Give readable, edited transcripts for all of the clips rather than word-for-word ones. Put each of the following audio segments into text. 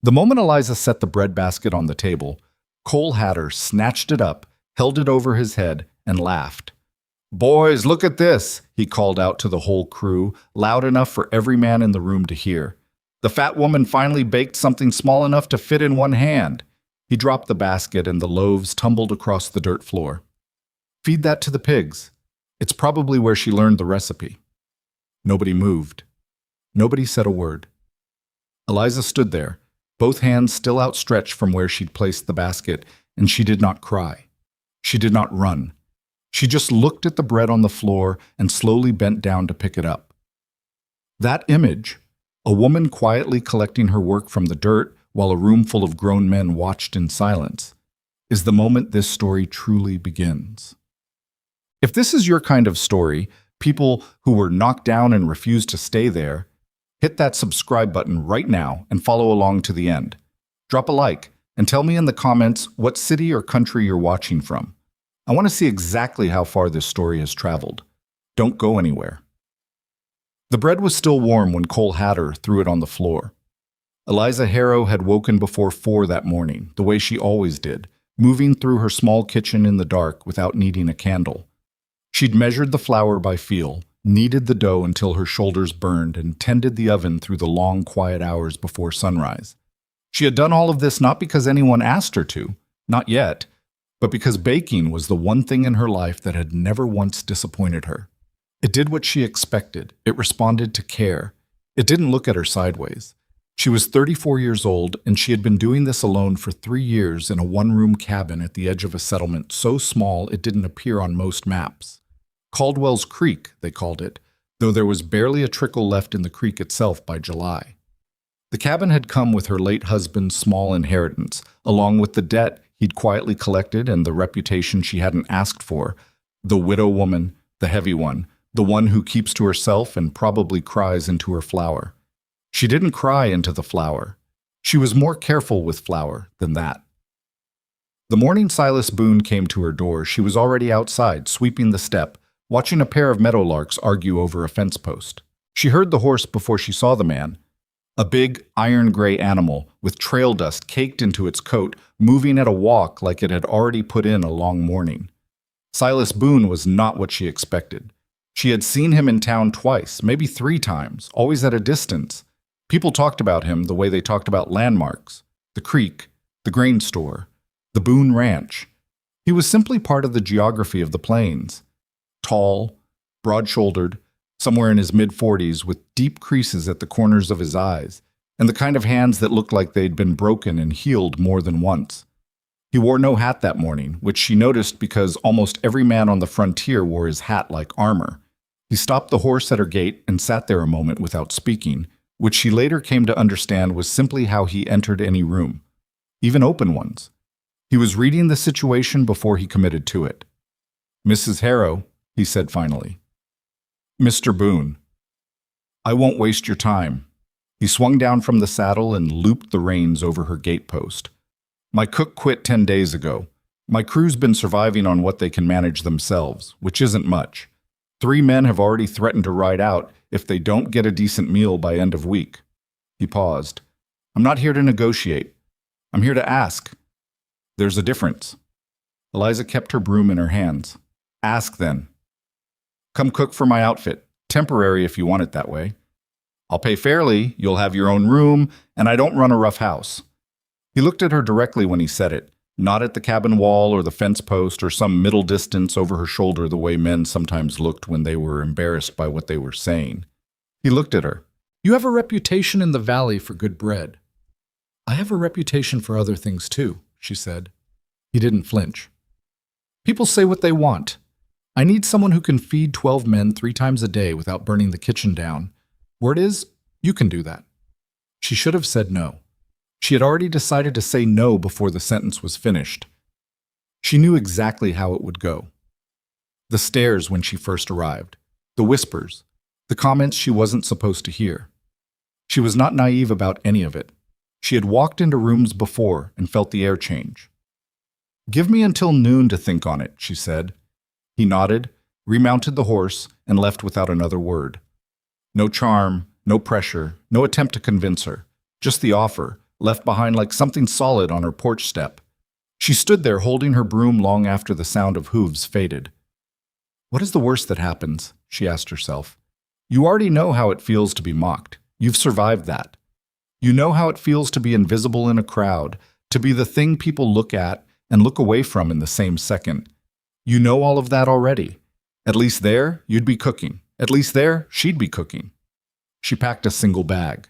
The moment Eliza set the bread basket on the table, Cole Hatter snatched it up, held it over his head, and laughed. "Boys, look at this," he called out to the whole crew, loud enough for every man in the room to hear. "The fat woman finally baked something small enough to fit in one hand." He dropped the basket and the loaves tumbled across the dirt floor. "Feed that to the pigs. It's probably where she learned the recipe." Nobody moved. Nobody said a word. Eliza stood there, both hands still outstretched from where she'd placed the basket, and she did not cry. She did not run. She just looked at the bread on the floor and slowly bent down to pick it up. That image, a woman quietly collecting her work from the dirt while a room full of grown men watched in silence, is the moment this story truly begins. If this is your kind of story, people who were knocked down and refused to stay there, hit that subscribe button right now and follow along to the end. Drop a like and tell me in the comments what city or country you're watching from. I want to see exactly how far this story has traveled. Don't go anywhere. The bread was still warm when Cole Hatter threw it on the floor. Eliza Harrow had woken before 4 that morning, the way she always did, moving through her small kitchen in the dark without needing a candle. She'd measured the flour by feel, kneaded the dough until her shoulders burned, and tended the oven through the long, quiet hours before sunrise. She had done all of this not because anyone asked her to, not yet, but because baking was the one thing in her life that had never once disappointed her. It did what she expected. It responded to care. It didn't look at her sideways. She was 34 years old, and she had been doing this alone for 3 years in a one-room cabin at the edge of a settlement so small it didn't appear on most maps. Caldwell's Creek, they called it, though there was barely a trickle left in the creek itself by July. The cabin had come with her late husband's small inheritance, along with the debt he'd quietly collected and the reputation she hadn't asked for, the widow woman, the heavy one, the one who keeps to herself and probably cries into her flour. She didn't cry into the flour. She was more careful with flour than that. The morning Silas Boone came to her door, she was already outside, sweeping the step, watching a pair of meadowlarks argue over a fence post. She heard the horse before she saw the man, a big, iron-gray animal with trail dust caked into its coat, moving at a walk like it had already put in a long morning. Silas Boone was not what she expected. She had seen him in town twice, maybe 3 times, always at a distance. People talked about him the way they talked about landmarks, the creek, the grain store, the Boone Ranch. He was simply part of the geography of the plains. Tall, broad-shouldered, somewhere in his mid-40s with deep creases at the corners of his eyes, and the kind of hands that looked like they'd been broken and healed more than once. He wore no hat that morning, which she noticed because almost every man on the frontier wore his hat like armor. He stopped the horse at her gate and sat there a moment without speaking, which she later came to understand was simply how he entered any room, even open ones. He was reading the situation before he committed to it. "Mrs. Harrow," he said finally. "Mr. Boone, I won't waste your time." He swung down from the saddle and looped the reins over her gatepost. "My cook quit 10 days ago. My crew's been surviving on what they can manage themselves, which isn't much. 3 men have already threatened to ride out if they don't get a decent meal by end of week." He paused. "I'm not here to negotiate. I'm here to ask." "There's a difference." Eliza kept her broom in her hands. "Ask then." "Come cook for my outfit. Temporary if you want it that way. I'll pay fairly, you'll have your own room, and I don't run a rough house." He looked at her directly when he said it, not at the cabin wall or the fence post or some middle distance over her shoulder the way men sometimes looked when they were embarrassed by what they were saying. He looked at her. "You have a reputation in the valley for good bread." "I have a reputation for other things too," she said. He didn't flinch. "People say what they want. I need someone who can feed 12 men 3 times a day without burning the kitchen down. Word is, you can do that." She should have said no. She had already decided to say no before the sentence was finished. She knew exactly how it would go. The stares when she first arrived, the whispers, the comments she wasn't supposed to hear. She was not naive about any of it. She had walked into rooms before and felt the air change. "Give me until noon to think on it," she said. He nodded, remounted the horse, and left without another word. No charm, no pressure, no attempt to convince her. Just the offer, left behind like something solid on her porch step. She stood there holding her broom long after the sound of hooves faded. What is the worst that happens? She asked herself. You already know how it feels to be mocked. You've survived that. You know how it feels to be invisible in a crowd, to be the thing people look at and look away from in the same second. You know all of that already. At least there, you'd be cooking. At least there, she'd be cooking. She packed a single bag.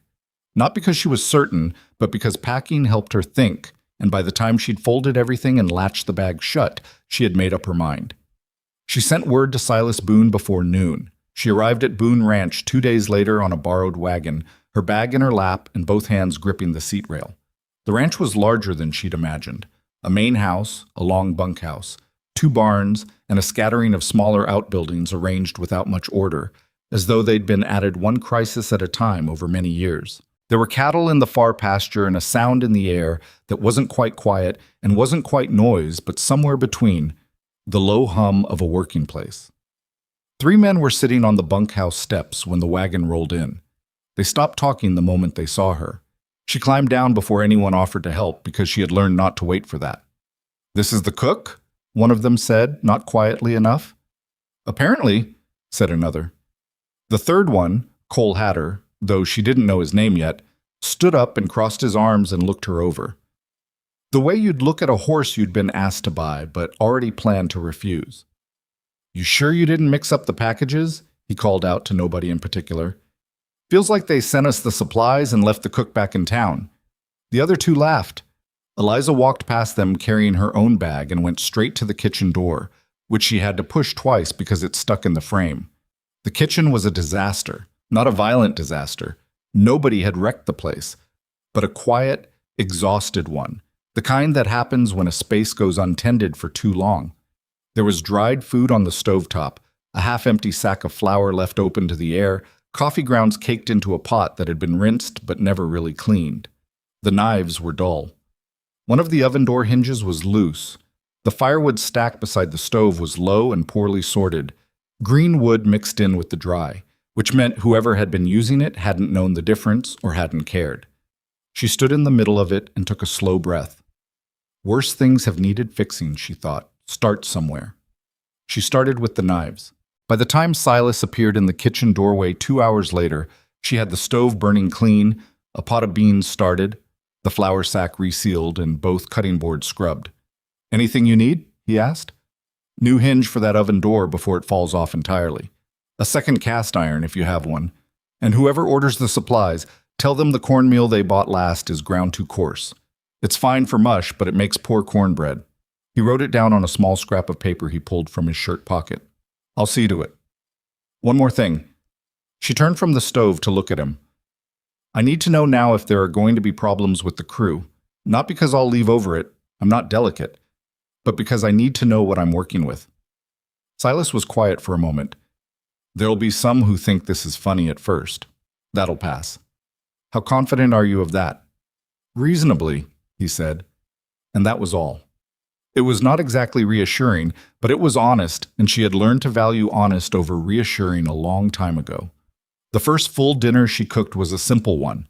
Not because she was certain, but because packing helped her think, and by the time she'd folded everything and latched the bag shut, she had made up her mind. She sent word to Silas Boone before noon. She arrived at Boone Ranch 2 days later on a borrowed wagon, her bag in her lap and both hands gripping the seat rail. The ranch was larger than she'd imagined. A main house, a long bunkhouse, 2 barns, and a scattering of smaller outbuildings arranged without much order, as though they'd been added one crisis at a time over many years. There were cattle in the far pasture and a sound in the air that wasn't quite quiet and wasn't quite noise, but somewhere between, the low hum of a working place. 3 men were sitting on the bunkhouse steps when the wagon rolled in. They stopped talking the moment they saw her. She climbed down before anyone offered to help because she had learned not to wait for that. "This is the cook?" one of them said, not quietly enough. "Apparently," said another. The third one, Cole Hatter, though she didn't know his name yet, stood up and crossed his arms and looked her over. The way you'd look at a horse you'd been asked to buy, but already planned to refuse. "You sure you didn't mix up the packages?" he called out to nobody in particular. "Feels like they sent us the supplies and left the cook back in town." The other 2 laughed. Eliza walked past them carrying her own bag and went straight to the kitchen door, which she had to push twice because it stuck in the frame. The kitchen was a disaster, not a violent disaster. Nobody had wrecked the place, but a quiet, exhausted one, the kind that happens when a space goes untended for too long. There was dried food on the stovetop, a half-empty sack of flour left open to the air, coffee grounds caked into a pot that had been rinsed but never really cleaned. The knives were dull. One of the oven door hinges was loose. The firewood stack beside the stove was low and poorly sorted. Green wood mixed in with the dry, which meant whoever had been using it hadn't known the difference or hadn't cared. She stood in the middle of it and took a slow breath. Worse things have needed fixing, she thought. Start somewhere. She started with the knives. By the time Silas appeared in the kitchen doorway 2 hours later, she had the stove burning clean, a pot of beans started, the flour sack resealed, and both cutting boards scrubbed. "Anything you need?" he asked. "New hinge for that oven door before it falls off entirely. A second cast iron if you have one. And whoever orders the supplies, tell them the cornmeal they bought last is ground too coarse. It's fine for mush, but it makes poor cornbread." He wrote it down on a small scrap of paper he pulled from his shirt pocket. "I'll see to it. One more thing." She turned from the stove to look at him. "I need to know now if there are going to be problems with the crew, not because I'll leave over it, I'm not delicate, but because I need to know what I'm working with." Silas was quiet for a moment. "There'll be some who think this is funny at first. That'll pass." "How confident are you of that?" "Reasonably," he said, and that was all. It was not exactly reassuring, but it was honest, and she had learned to value honest over reassuring a long time ago. The first full dinner she cooked was a simple one.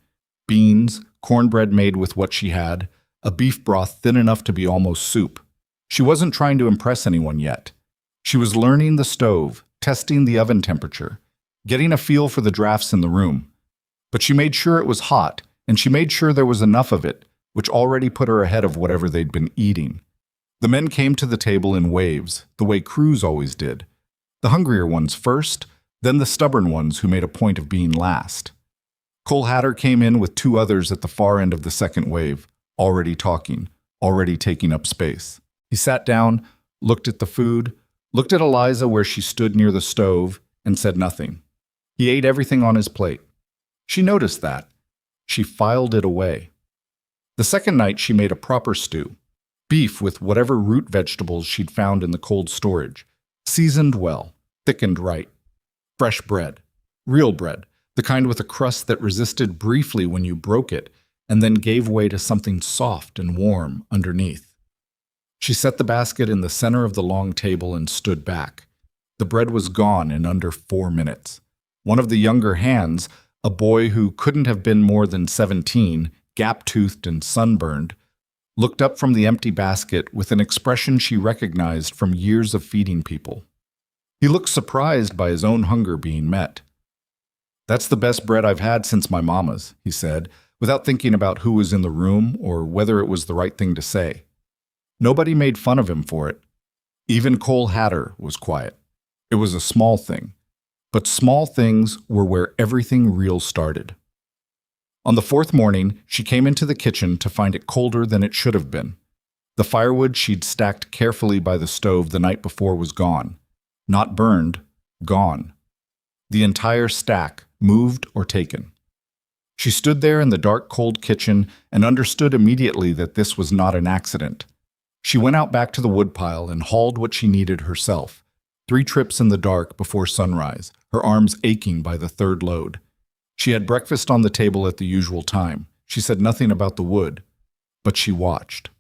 Beans, cornbread made with what she had, a beef broth thin enough to be almost soup. She wasn't trying to impress anyone yet. She was learning the stove, testing the oven temperature, getting a feel for the drafts in the room. But she made sure it was hot, and she made sure there was enough of it, which already put her ahead of whatever they'd been eating. The men came to the table in waves, the way crews always did. The hungrier ones first, then the stubborn ones who made a point of being last. Cole Hatter came in with 2 others at the far end of the second wave, already talking, already taking up space. He sat down, looked at the food, looked at Eliza where she stood near the stove, and said nothing. He ate everything on his plate. She noticed that. She filed it away. The second night she made a proper stew. Beef with whatever root vegetables she'd found in the cold storage. Seasoned well, thickened right. Fresh bread. Real bread. The kind with a crust that resisted briefly when you broke it, and then gave way to something soft and warm underneath. She set the basket in the center of the long table and stood back. The bread was gone in under 4 minutes. One of the younger hands, a boy who couldn't have been more than 17, gap-toothed and sunburned, looked up from the empty basket with an expression she recognized from years of feeding people. He looked surprised by his own hunger being met. "That's the best bread I've had since my mama's," he said, without thinking about who was in the room or whether it was the right thing to say. Nobody made fun of him for it. Even Cole Hatter was quiet. It was a small thing, but small things were where everything real started. On the fourth morning, she came into the kitchen to find it colder than it should have been. The firewood she'd stacked carefully by the stove the night before was gone. Not burned, gone. The entire stack, moved or taken. She stood there in the dark, cold kitchen and understood immediately that this was not an accident. She went out back to the woodpile and hauled what she needed herself. 3 trips in the dark before sunrise, her arms aching by the third load. She had breakfast on the table at the usual time. She said nothing about the wood, but she watched.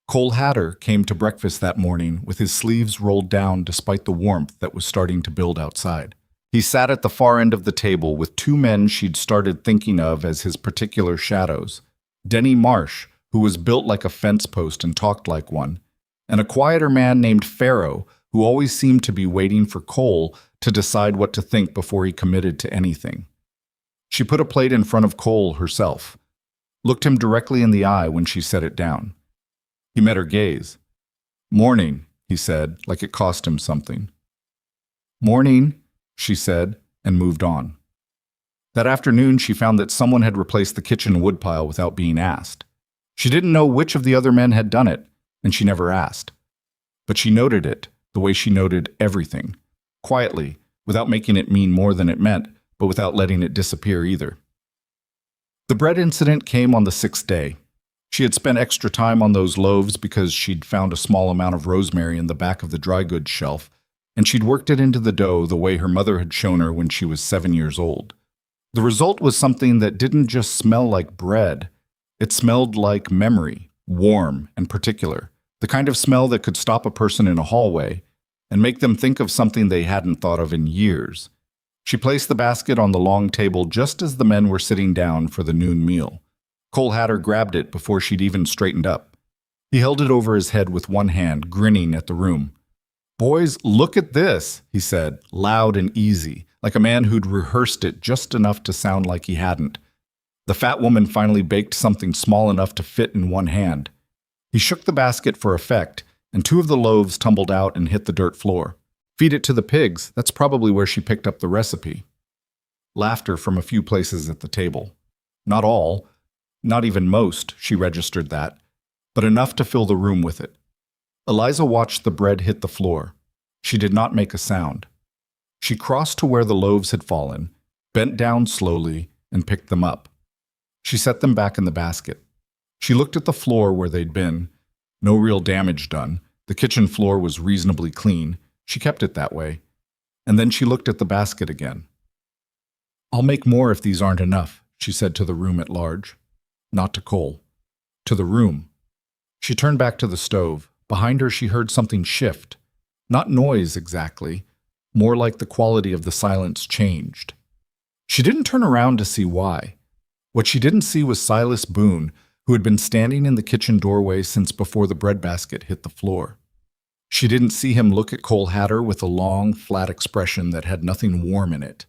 Cole Hatter came to breakfast that morning with his sleeves rolled down despite the warmth that was starting to build outside. He sat at the far end of the table with 2 men she'd started thinking of as his particular shadows. Denny Marsh, who was built like a fence post and talked like one, and a quieter man named Pharaoh, who always seemed to be waiting for Cole to decide what to think before he committed to anything. She put a plate in front of Cole herself, looked him directly in the eye when she set it down. He met her gaze. "Morning," he said, like it cost him something. "Morning," she said, and moved on. That afternoon, she found that someone had replaced the kitchen woodpile without being asked. She didn't know which of the other men had done it, and she never asked. But she noted it, the way she noted everything, quietly, without making it mean more than it meant, but without letting it disappear either. The bread incident came on the 6th day. She had spent extra time on those loaves because she'd found a small amount of rosemary in the back of the dry goods shelf, and she'd worked it into the dough the way her mother had shown her when she was 7 years old. The result was something that didn't just smell like bread. It smelled like memory, warm and particular, the kind of smell that could stop a person in a hallway and make them think of something they hadn't thought of in years. She placed the basket on the long table just as the men were sitting down for the noon meal. Cole Hatter grabbed it before she'd even straightened up. He held it over his head with one hand, grinning at the room. "Boys, look at this," he said, loud and easy, like a man who'd rehearsed it just enough to sound like he hadn't. The fat woman finally baked something small enough to fit in one hand. He shook the basket for effect, and 2 of the loaves tumbled out and hit the dirt floor. "Feed it to the pigs. That's probably where she picked up the recipe." Laughter from a few places at the table. Not all, not even most, she registered that, but enough to fill the room with it. Eliza watched the bread hit the floor. She did not make a sound. She crossed to where the loaves had fallen, bent down slowly, and picked them up. She set them back in the basket. She looked at the floor where they'd been. No real damage done. The kitchen floor was reasonably clean. She kept it that way. And then she looked at the basket again. "I'll make more if these aren't enough," she said to the room at large. Not to Cole. To the room. She turned back to the stove. Behind her, she heard something shift. Not noise exactly, more like the quality of the silence changed. She didn't turn around to see why. What she didn't see was Silas Boone, who had been standing in the kitchen doorway since before the breadbasket hit the floor. She didn't see him look at Cole Hatter with a long, flat expression that had nothing warm in it.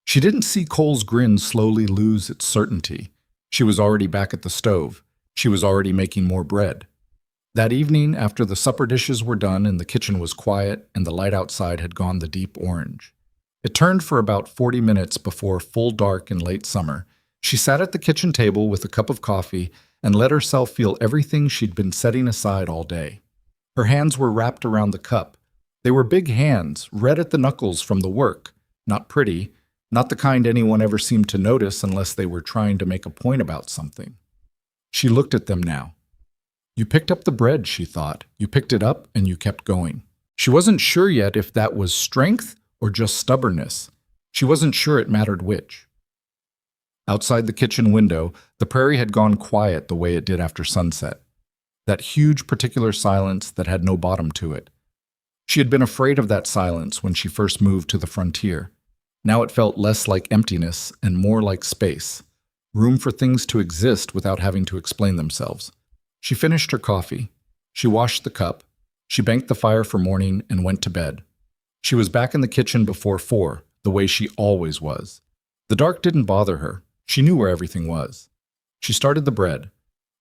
She didn't see Cole's grin slowly lose its certainty. She was already back at the stove. She was already making more bread. That evening, after the supper dishes were done and the kitchen was quiet and the light outside had gone the deep orange, it turned for about 40 minutes before full dark in late summer. She sat at the kitchen table with a cup of coffee and let herself feel everything she'd been setting aside all day. Her hands were wrapped around the cup. They were big hands, red at the knuckles from the work, not pretty, not the kind anyone ever seemed to notice unless they were trying to make a point about something. She looked at them now. You picked up the bread, she thought. You picked it up and you kept going. She wasn't sure yet if that was strength or just stubbornness. She wasn't sure it mattered which. Outside the kitchen window, the prairie had gone quiet the way it did after sunset. That huge particular silence that had no bottom to it. She had been afraid of that silence when she first moved to the frontier. Now it felt less like emptiness and more like space. room for things to exist without having to explain themselves. She finished her coffee. She washed the cup. She banked the fire for morning and went to bed. She was back in the kitchen before 4, the way she always was. The dark didn't bother her. She knew where everything was. She started the bread.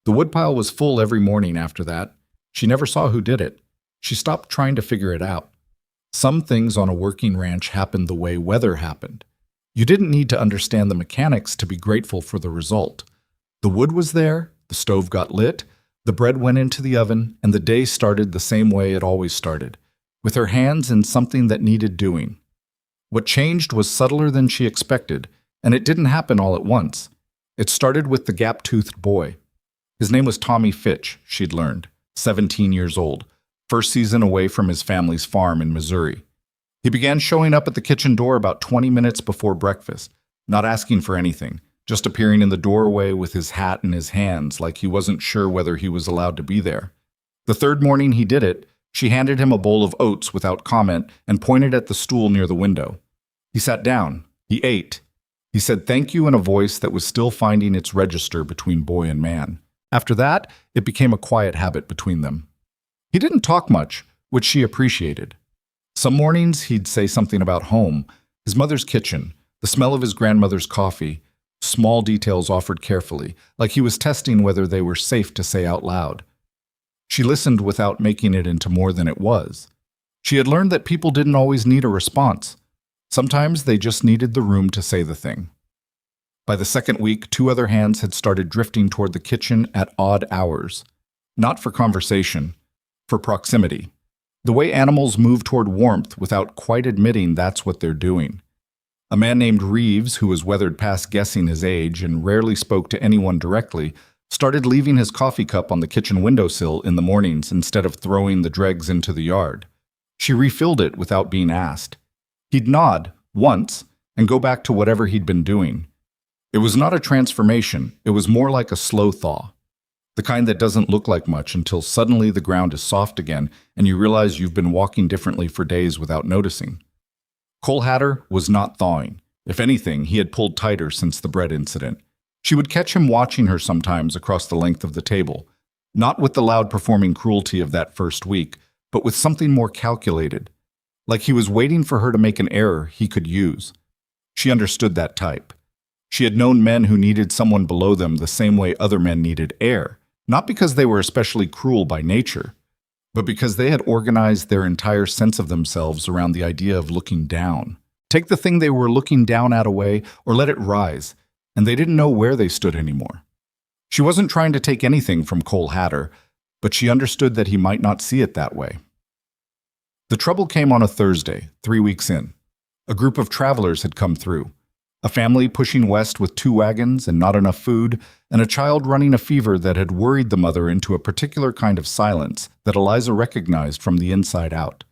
The woodpile was full every morning after that. She never saw who did it. She stopped trying to figure it out. Some things on a working ranch happened the way weather happened. You didn't need to understand the mechanics to be grateful for the result. The wood was there, the stove got lit, the bread went into the oven, and the day started the same way it always started, with her hands in something that needed doing. What changed was subtler than she expected, and it didn't happen all at once. It started with the gap-toothed boy. His name was Tommy Fitch, she'd learned, 17 years old, first season away from his family's farm in Missouri. He began showing up at the kitchen door about 20 minutes before breakfast, not asking for anything, just appearing in the doorway with his hat in his hands like he wasn't sure whether he was allowed to be there. The third morning he did it, she handed him a bowl of oats without comment and pointed at the stool near the window. He sat down. He ate. He said thank you in a voice that was still finding its register between boy and man. After that, it became a quiet habit between them. He didn't talk much, which she appreciated. Some mornings he'd say something about home, his mother's kitchen, the smell of his grandmother's coffee, small details offered carefully, like he was testing whether they were safe to say out loud. She listened without making it into more than it was. She had learned that people didn't always need a response. Sometimes they just needed the room to say the thing. By the second week, 2 other hands had started drifting toward the kitchen at odd hours. Not for conversation, for proximity. The way animals move toward warmth without quite admitting that's what they're doing. A man named Reeves, who was weathered past guessing his age and rarely spoke to anyone directly, started leaving his coffee cup on the kitchen windowsill in the mornings instead of throwing the dregs into the yard. She refilled it without being asked. He'd nod, once, and go back to whatever he'd been doing. It was not a transformation, it was more like a slow thaw. The kind that doesn't look like much until suddenly the ground is soft again and you realize you've been walking differently for days without noticing. Cole Hatter was not thawing. If anything, he had pulled tighter since the bread incident. She would catch him watching her sometimes across the length of the table, not with the loud performing cruelty of that first week, but with something more calculated, like he was waiting for her to make an error he could use. She understood that type. She had known men who needed someone below them the same way other men needed air, not because they were especially cruel by nature, but because they had organized their entire sense of themselves around the idea of looking down. Take the thing they were looking down at away or let it rise, and they didn't know where they stood anymore. She wasn't trying to take anything from Cole Hatter, but she understood that he might not see it that way. The trouble came on a Thursday, 3 weeks in. A group of travelers had come through. A family pushing west with 2 wagons and not enough food, and a child running a fever that had worried the mother into a particular kind of silence that Eliza recognized from the inside out.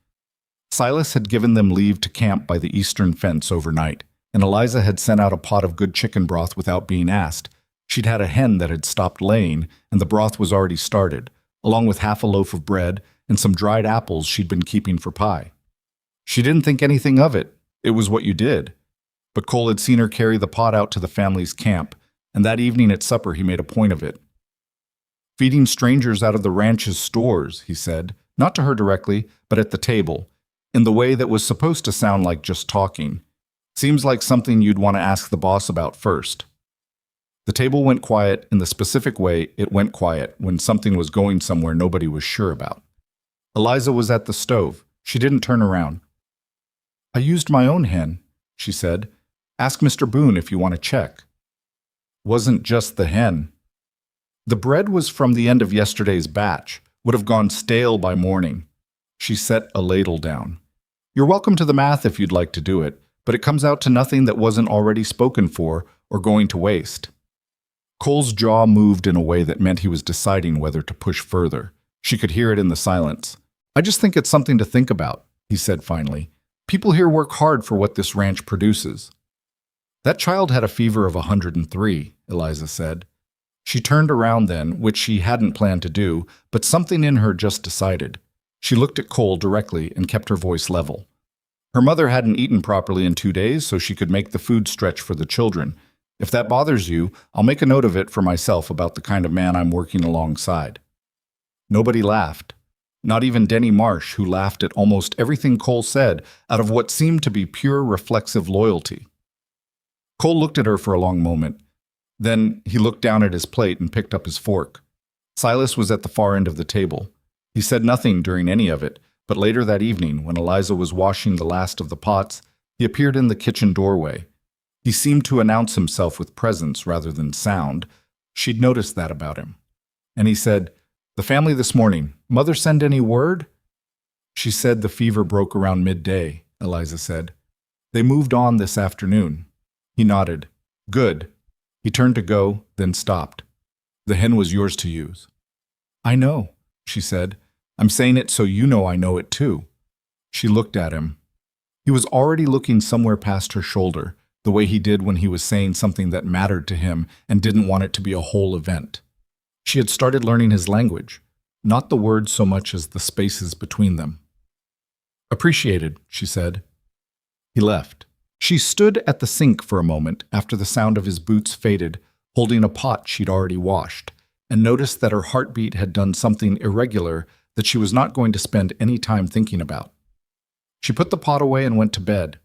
Silas had given them leave to camp by the eastern fence overnight, and Eliza had sent out a pot of good chicken broth without being asked. She'd had a hen that had stopped laying, and the broth was already started, along with half a loaf of bread and some dried apples she'd been keeping for pie. She didn't think anything of it. It was what you did. But Cole had seen her carry the pot out to the family's camp, and that evening at supper he made a point of it. Feeding strangers out of the ranch's stores, he said, not to her directly, but at the table, in the way that was supposed to sound like just talking. Seems like something you'd want to ask the boss about first. The table went quiet in the specific way it went quiet when something was going somewhere nobody was sure about. Eliza was at the stove. She didn't turn around. "I used my own hen," she said. "Ask Mr. Boone if you want to check." Wasn't just the hen. The bread was from the end of yesterday's batch, would have gone stale by morning. She set a ladle down. "You're welcome to the math if you'd like to do it, but it comes out to nothing that wasn't already spoken for or going to waste." Cole's jaw moved in a way that meant he was deciding whether to push further. She could hear it in the silence. "I just think it's something to think about," he said finally. "People here work hard for what this ranch produces." "That child had a fever of 103, Eliza said. She turned around then, which she hadn't planned to do, but something in her just decided. She looked at Cole directly and kept her voice level. Her mother hadn't eaten properly in 2 days, so she could make the food stretch for the children. If that bothers you, I'll make a note of it for myself about the kind of man I'm working alongside." Nobody laughed. Not even Denny Marsh, who laughed at almost everything Cole said out of what seemed to be pure reflexive loyalty. Cole looked at her for a long moment. Then he looked down at his plate and picked up his fork. Silas was at the far end of the table. He said nothing during any of it, but later that evening, when Eliza was washing the last of the pots, he appeared in the kitchen doorway. He seemed to announce himself with presence rather than sound. She'd noticed that about him. And he said, "The family this morning. Mother send any word?" "She said the fever broke around midday," Eliza said. "They moved on this afternoon." He nodded. "Good." He turned to go, then stopped. "The hen was yours to use." "I know," she said. "I'm saying it so you know I know it too." She looked at him. He was already looking somewhere past her shoulder, the way he did when he was saying something that mattered to him and didn't want it to be a whole event. She had started learning his language, not the words so much as the spaces between them. "Appreciated," she said. He left. She stood at the sink for a moment after the sound of his boots faded, holding a pot she'd already washed, and noticed that her heartbeat had done something irregular that she was not going to spend any time thinking about. She put the pot away and went to bed.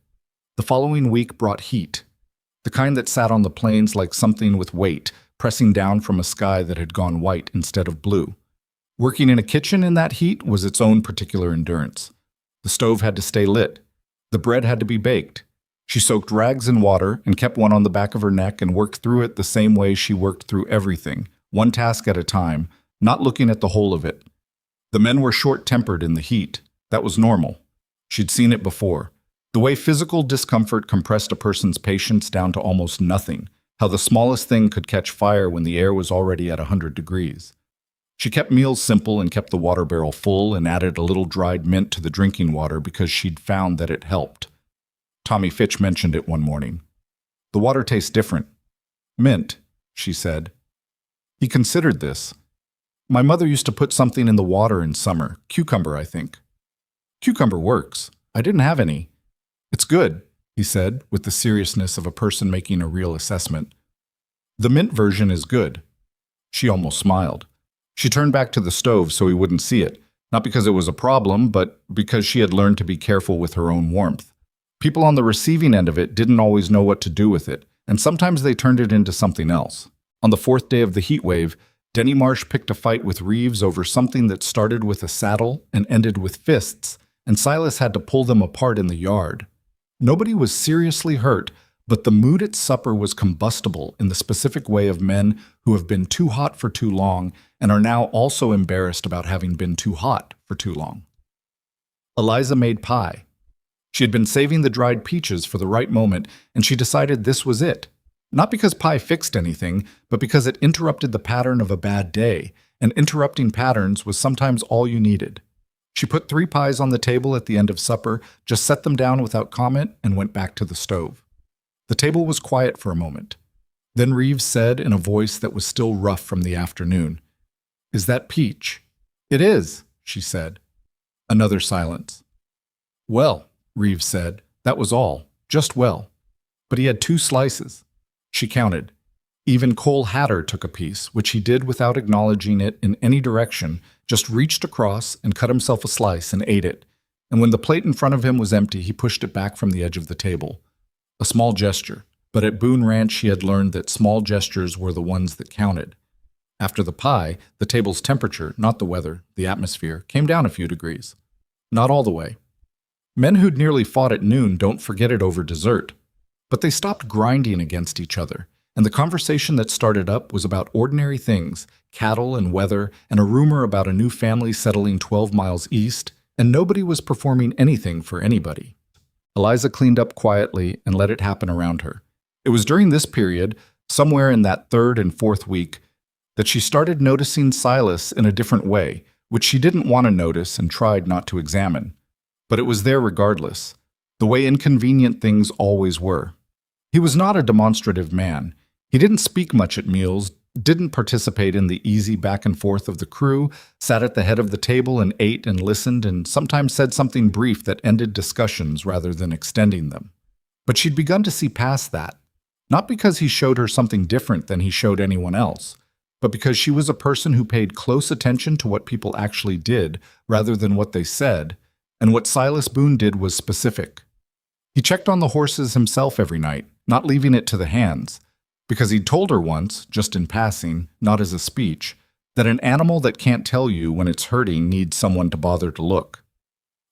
The following week brought heat, the kind that sat on the plains like something with weight, pressing down from a sky that had gone white instead of blue. Working in a kitchen in that heat was its own particular endurance. The stove had to stay lit. The bread had to be baked. She soaked rags in water and kept one on the back of her neck and worked through it the same way she worked through everything, one task at a time, not looking at the whole of it. The men were short-tempered in the heat. That was normal. She'd seen it before. The way physical discomfort compressed a person's patience down to almost nothing, how the smallest thing could catch fire when the air was already at 100 degrees. She kept meals simple and kept the water barrel full and added a little dried mint to the drinking water because she'd found that it helped. Tommy Fitch mentioned it one morning. "The water tastes different." "Mint," she said. He considered this. "My mother used to put something in the water in summer. Cucumber, I think." "Cucumber works. I didn't have any." "It's good," he said, with the seriousness of a person making a real assessment. "The mint version is good." She almost smiled. She turned back to the stove so he wouldn't see it, not because it was a problem, but because she had learned to be careful with her own warmth. People on the receiving end of it didn't always know what to do with it, and sometimes they turned it into something else. On the fourth day of the heat wave, Denny Marsh picked a fight with Reeves over something that started with a saddle and ended with fists, and Silas had to pull them apart in the yard. Nobody was seriously hurt, but the mood at supper was combustible in the specific way of men who have been too hot for too long and are now also embarrassed about having been too hot for too long. Eliza made pie. She had been saving the dried peaches for the right moment, and she decided this was it. Not because pie fixed anything, but because it interrupted the pattern of a bad day, and interrupting patterns was sometimes all you needed. She put 3 pies on the table at the end of supper, just set them down without comment, and went back to the stove. The table was quiet for a moment. Then Reeves said in a voice that was still rough from the afternoon, "Is that peach?" "It is," she said. Another silence. "Well," Reeves said, "that was all. Just well." But he had 2 slices. She counted. Even Cole Hatter took a piece, which he did without acknowledging it in any direction, just reached across and cut himself a slice and ate it. And when the plate in front of him was empty, he pushed it back from the edge of the table. A small gesture, but at Boone Ranch he had learned that small gestures were the ones that counted. After the pie, the table's temperature, not the weather, the atmosphere, came down a few degrees. Not all the way. Men who'd nearly fought at noon don't forget it over dessert. But they stopped grinding against each other, and the conversation that started up was about ordinary things, cattle and weather, and a rumor about a new family settling 12 miles east, and nobody was performing anything for anybody. Eliza cleaned up quietly and let it happen around her. It was during this period, somewhere in that 3rd and 4th week, that she started noticing Silas in a different way, which she didn't want to notice and tried not to examine. But it was there regardless, the way inconvenient things always were. He was not a demonstrative man. He didn't speak much at meals, didn't participate in the easy back and forth of the crew, sat at the head of the table and ate and listened, and sometimes said something brief that ended discussions rather than extending them. But she'd begun to see past that. Not because he showed her something different than he showed anyone else, but because she was a person who paid close attention to what people actually did rather than what they said, and what Silas Boone did was specific. He checked on the horses himself every night, not leaving it to the hands, because he'd told her once, just in passing, not as a speech, that an animal that can't tell you when it's hurting needs someone to bother to look.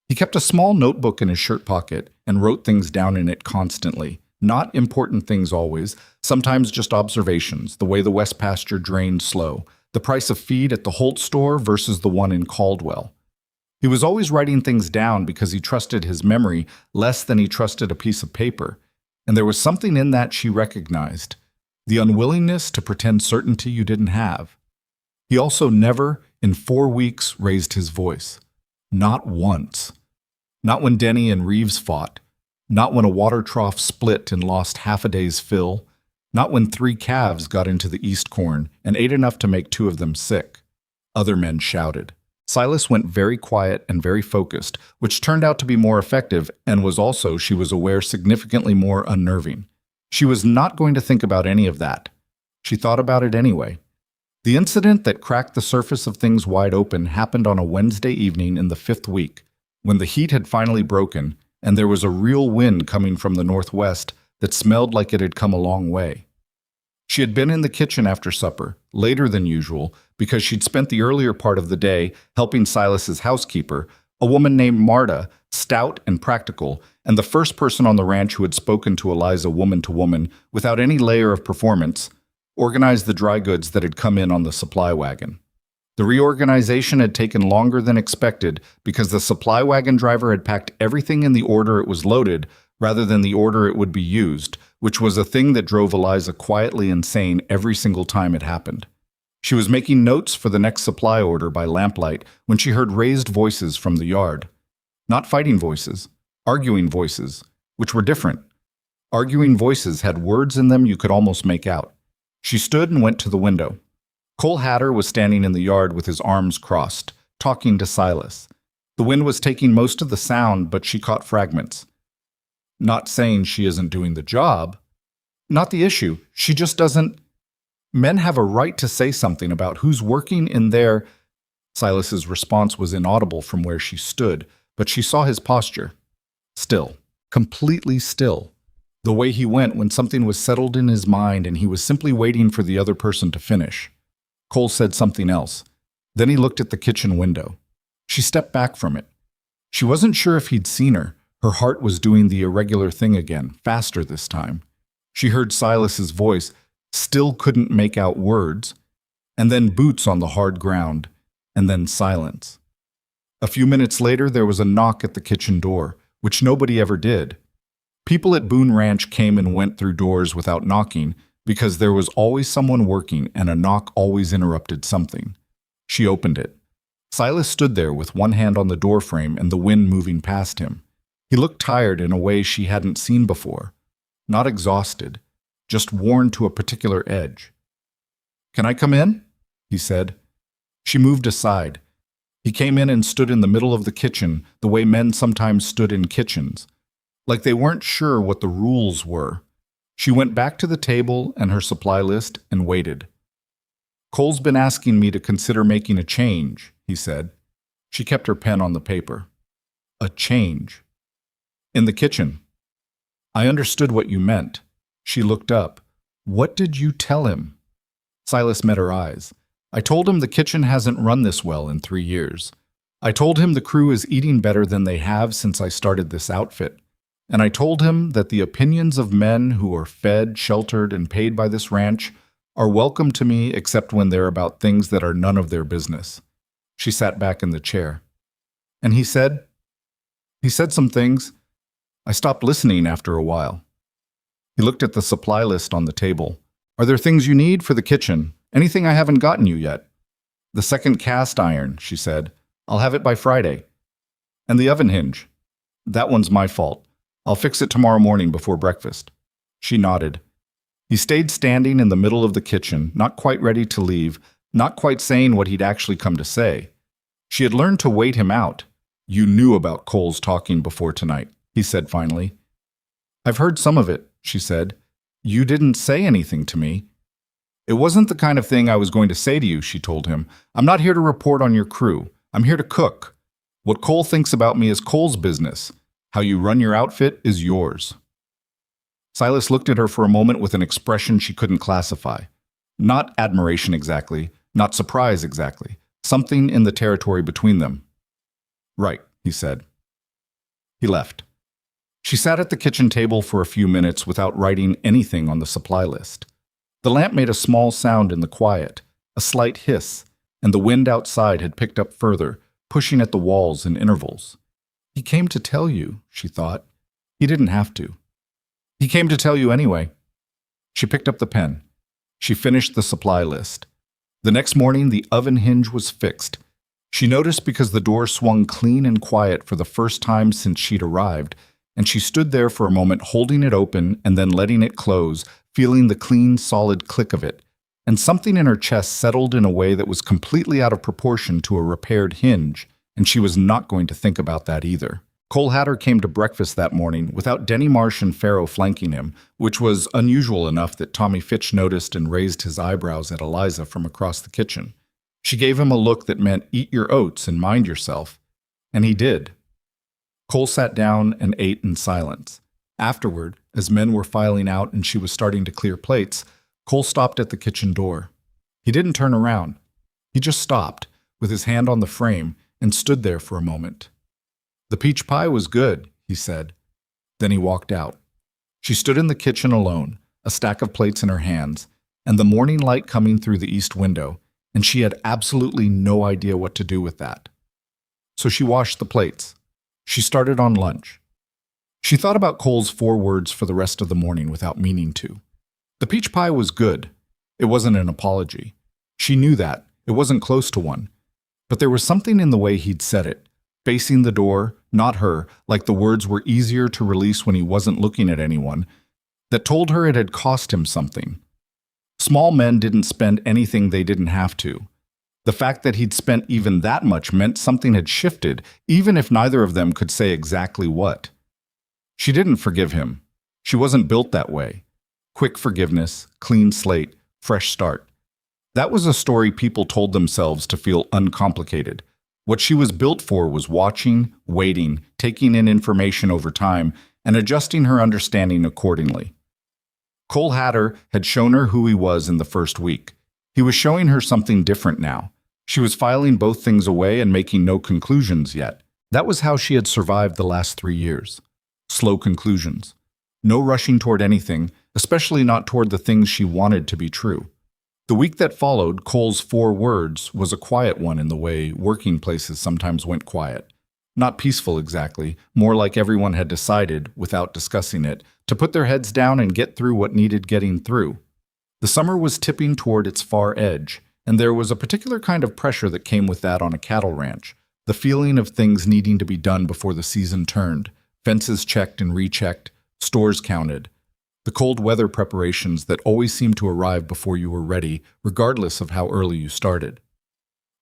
He kept a small notebook in his shirt pocket and wrote things down in it constantly. Not important things always, sometimes just observations, the way the West pasture drained slow, the price of feed at the Holt store versus the one in Caldwell. He was always writing things down because he trusted his memory less than he trusted a piece of paper, and there was something in that she recognized, the unwillingness to pretend certainty you didn't have. He also never, in 4 weeks, raised his voice. Not once. Not when Denny and Reeves fought. Not when a water trough split and lost half a day's fill. Not when 3 calves got into the east corn and ate enough to make 2 of them sick. Other men shouted. Silas went very quiet and very focused, which turned out to be more effective and was also, she was aware, significantly more unnerving. She was not going to think about any of that. She thought about it anyway. The incident that cracked the surface of things wide open happened on a Wednesday evening in the 5th week, when the heat had finally broken and there was a real wind coming from the northwest that smelled like it had come a long way. She had been in the kitchen after supper, later than usual, because she'd spent the earlier part of the day helping Silas's housekeeper, a woman named Marta, stout and practical, and the first person on the ranch who had spoken to Eliza woman to woman without any layer of performance, organize the dry goods that had come in on the supply wagon. The reorganization had taken longer than expected because the supply wagon driver had packed everything in the order it was loaded rather than the order it would be used, which was a thing that drove Eliza quietly insane every single time it happened. She was making notes for the next supply order by lamplight when she heard raised voices from the yard. Not fighting voices, arguing voices, which were different. Arguing voices had words in them you could almost make out. She stood and went to the window. Cole Hatter was standing in the yard with his arms crossed, talking to Silas. The wind was taking most of the sound, but she caught fragments. Not saying she isn't doing the job. Not the issue. She just doesn't. Men have a right to say something about who's working in their... Silas's response was inaudible from where she stood, but she saw his posture. Still. Completely still. The way he went when something was settled in his mind and he was simply waiting for the other person to finish. Cole said something else. Then he looked at the kitchen window. She stepped back from it. She wasn't sure if he'd seen her. Her heart was doing the irregular thing again, faster this time. She heard Silas's voice, still couldn't make out words, and then boots on the hard ground, and then silence. A few minutes later, there was a knock at the kitchen door, which nobody ever did. People at Boone Ranch came and went through doors without knocking, because there was always someone working and a knock always interrupted something. She opened it. Silas stood there with one hand on the doorframe and the wind moving past him. He looked tired in a way she hadn't seen before. Not exhausted, just worn to a particular edge. "Can I come in?" he said. She moved aside. He came in and stood in the middle of the kitchen the way men sometimes stood in kitchens, like they weren't sure what the rules were. She went back to the table and her supply list and waited. "Cole's been asking me to consider making a change," he said. She kept her pen on the paper. "A change." "In the kitchen." "I understood what you meant." She looked up. "What did you tell him?" Silas met her eyes. "I told him the kitchen hasn't run this well in 3 years. I told him the crew is eating better than they have since I started this outfit. And I told him that the opinions of men who are fed, sheltered, and paid by this ranch are welcome to me except when they're about things that are none of their business." She sat back in the chair. "And he said?" "He said some things. I stopped listening after a while." He looked at the supply list on the table. "Are there things you need for the kitchen? Anything I haven't gotten you yet?" "The second cast iron," she said. "I'll have it by Friday." "And the oven hinge?" "That one's my fault. I'll fix it tomorrow morning before breakfast." She nodded. He stayed standing in the middle of the kitchen, not quite ready to leave, not quite saying what he'd actually come to say. She had learned to wait him out. "You knew about Cole's talking before tonight," he said finally. "I've heard some of it," she said. You didn't say anything to me. It wasn't the kind of thing I was going to say to you, she told him. I'm not here to report on your crew. I'm here to cook. What Cole thinks about me is Cole's business. How you run your outfit is yours. Silas looked at her for a moment with an expression she couldn't classify. Not admiration exactly, not surprise exactly. Something in the territory between them. Right, he said. He left. She sat at the kitchen table for a few minutes without writing anything on the supply list. The lamp made a small sound in the quiet, a slight hiss, and the wind outside had picked up further, pushing at the walls in intervals. He came to tell you, she thought. He didn't have to. He came to tell you anyway. She picked up the pen. She finished the supply list. The next morning, the oven hinge was fixed. She noticed because the door swung clean and quiet for the first time since she'd arrived, and she stood there for a moment holding it open and then letting it close, feeling the clean, solid click of it, and something in her chest settled in a way that was completely out of proportion to a repaired hinge, and she was not going to think about that either. Cole Hatter came to breakfast that morning without Denny Marsh and Farrow flanking him, which was unusual enough that Tommy Fitch noticed and raised his eyebrows at Eliza from across the kitchen. She gave him a look that meant eat your oats and mind yourself, and he did. Cole sat down and ate in silence. Afterward, as men were filing out and she was starting to clear plates, Cole stopped at the kitchen door. He didn't turn around. He just stopped, with his hand on the frame, and stood there for a moment. The peach pie was good, he said. Then he walked out. She stood in the kitchen alone, a stack of plates in her hands, and the morning light coming through the east window, and she had absolutely no idea what to do with that. So she washed the plates. She started on lunch. She thought about Cole's 4 words for the rest of the morning without meaning to. The peach pie was good. It wasn't an apology. She knew that. It wasn't close to one. But there was something in the way he'd said it, facing the door, not her, like the words were easier to release when he wasn't looking at anyone, that told her it had cost him something. Small men didn't spend anything they didn't have to. The fact that he'd spent even that much meant something had shifted, even if neither of them could say exactly what. She didn't forgive him. She wasn't built that way. Quick forgiveness, clean slate, fresh start. That was a story people told themselves to feel uncomplicated. What she was built for was watching, waiting, taking in information over time, and adjusting her understanding accordingly. Cole Hatter had shown her who he was in the first week. He was showing her something different now. She was filing both things away and making no conclusions yet. That was how she had survived the last 3 years. Slow conclusions. No rushing toward anything, especially not toward the things she wanted to be true. The week that followed, Cole's 4 words was a quiet one in the way working places sometimes went quiet. Not peaceful exactly, more like everyone had decided, without discussing it, to put their heads down and get through what needed getting through. The summer was tipping toward its far edge, and there was a particular kind of pressure that came with that on a cattle ranch, the feeling of things needing to be done before the season turned, fences checked and rechecked, stores counted, the cold weather preparations that always seemed to arrive before you were ready, regardless of how early you started.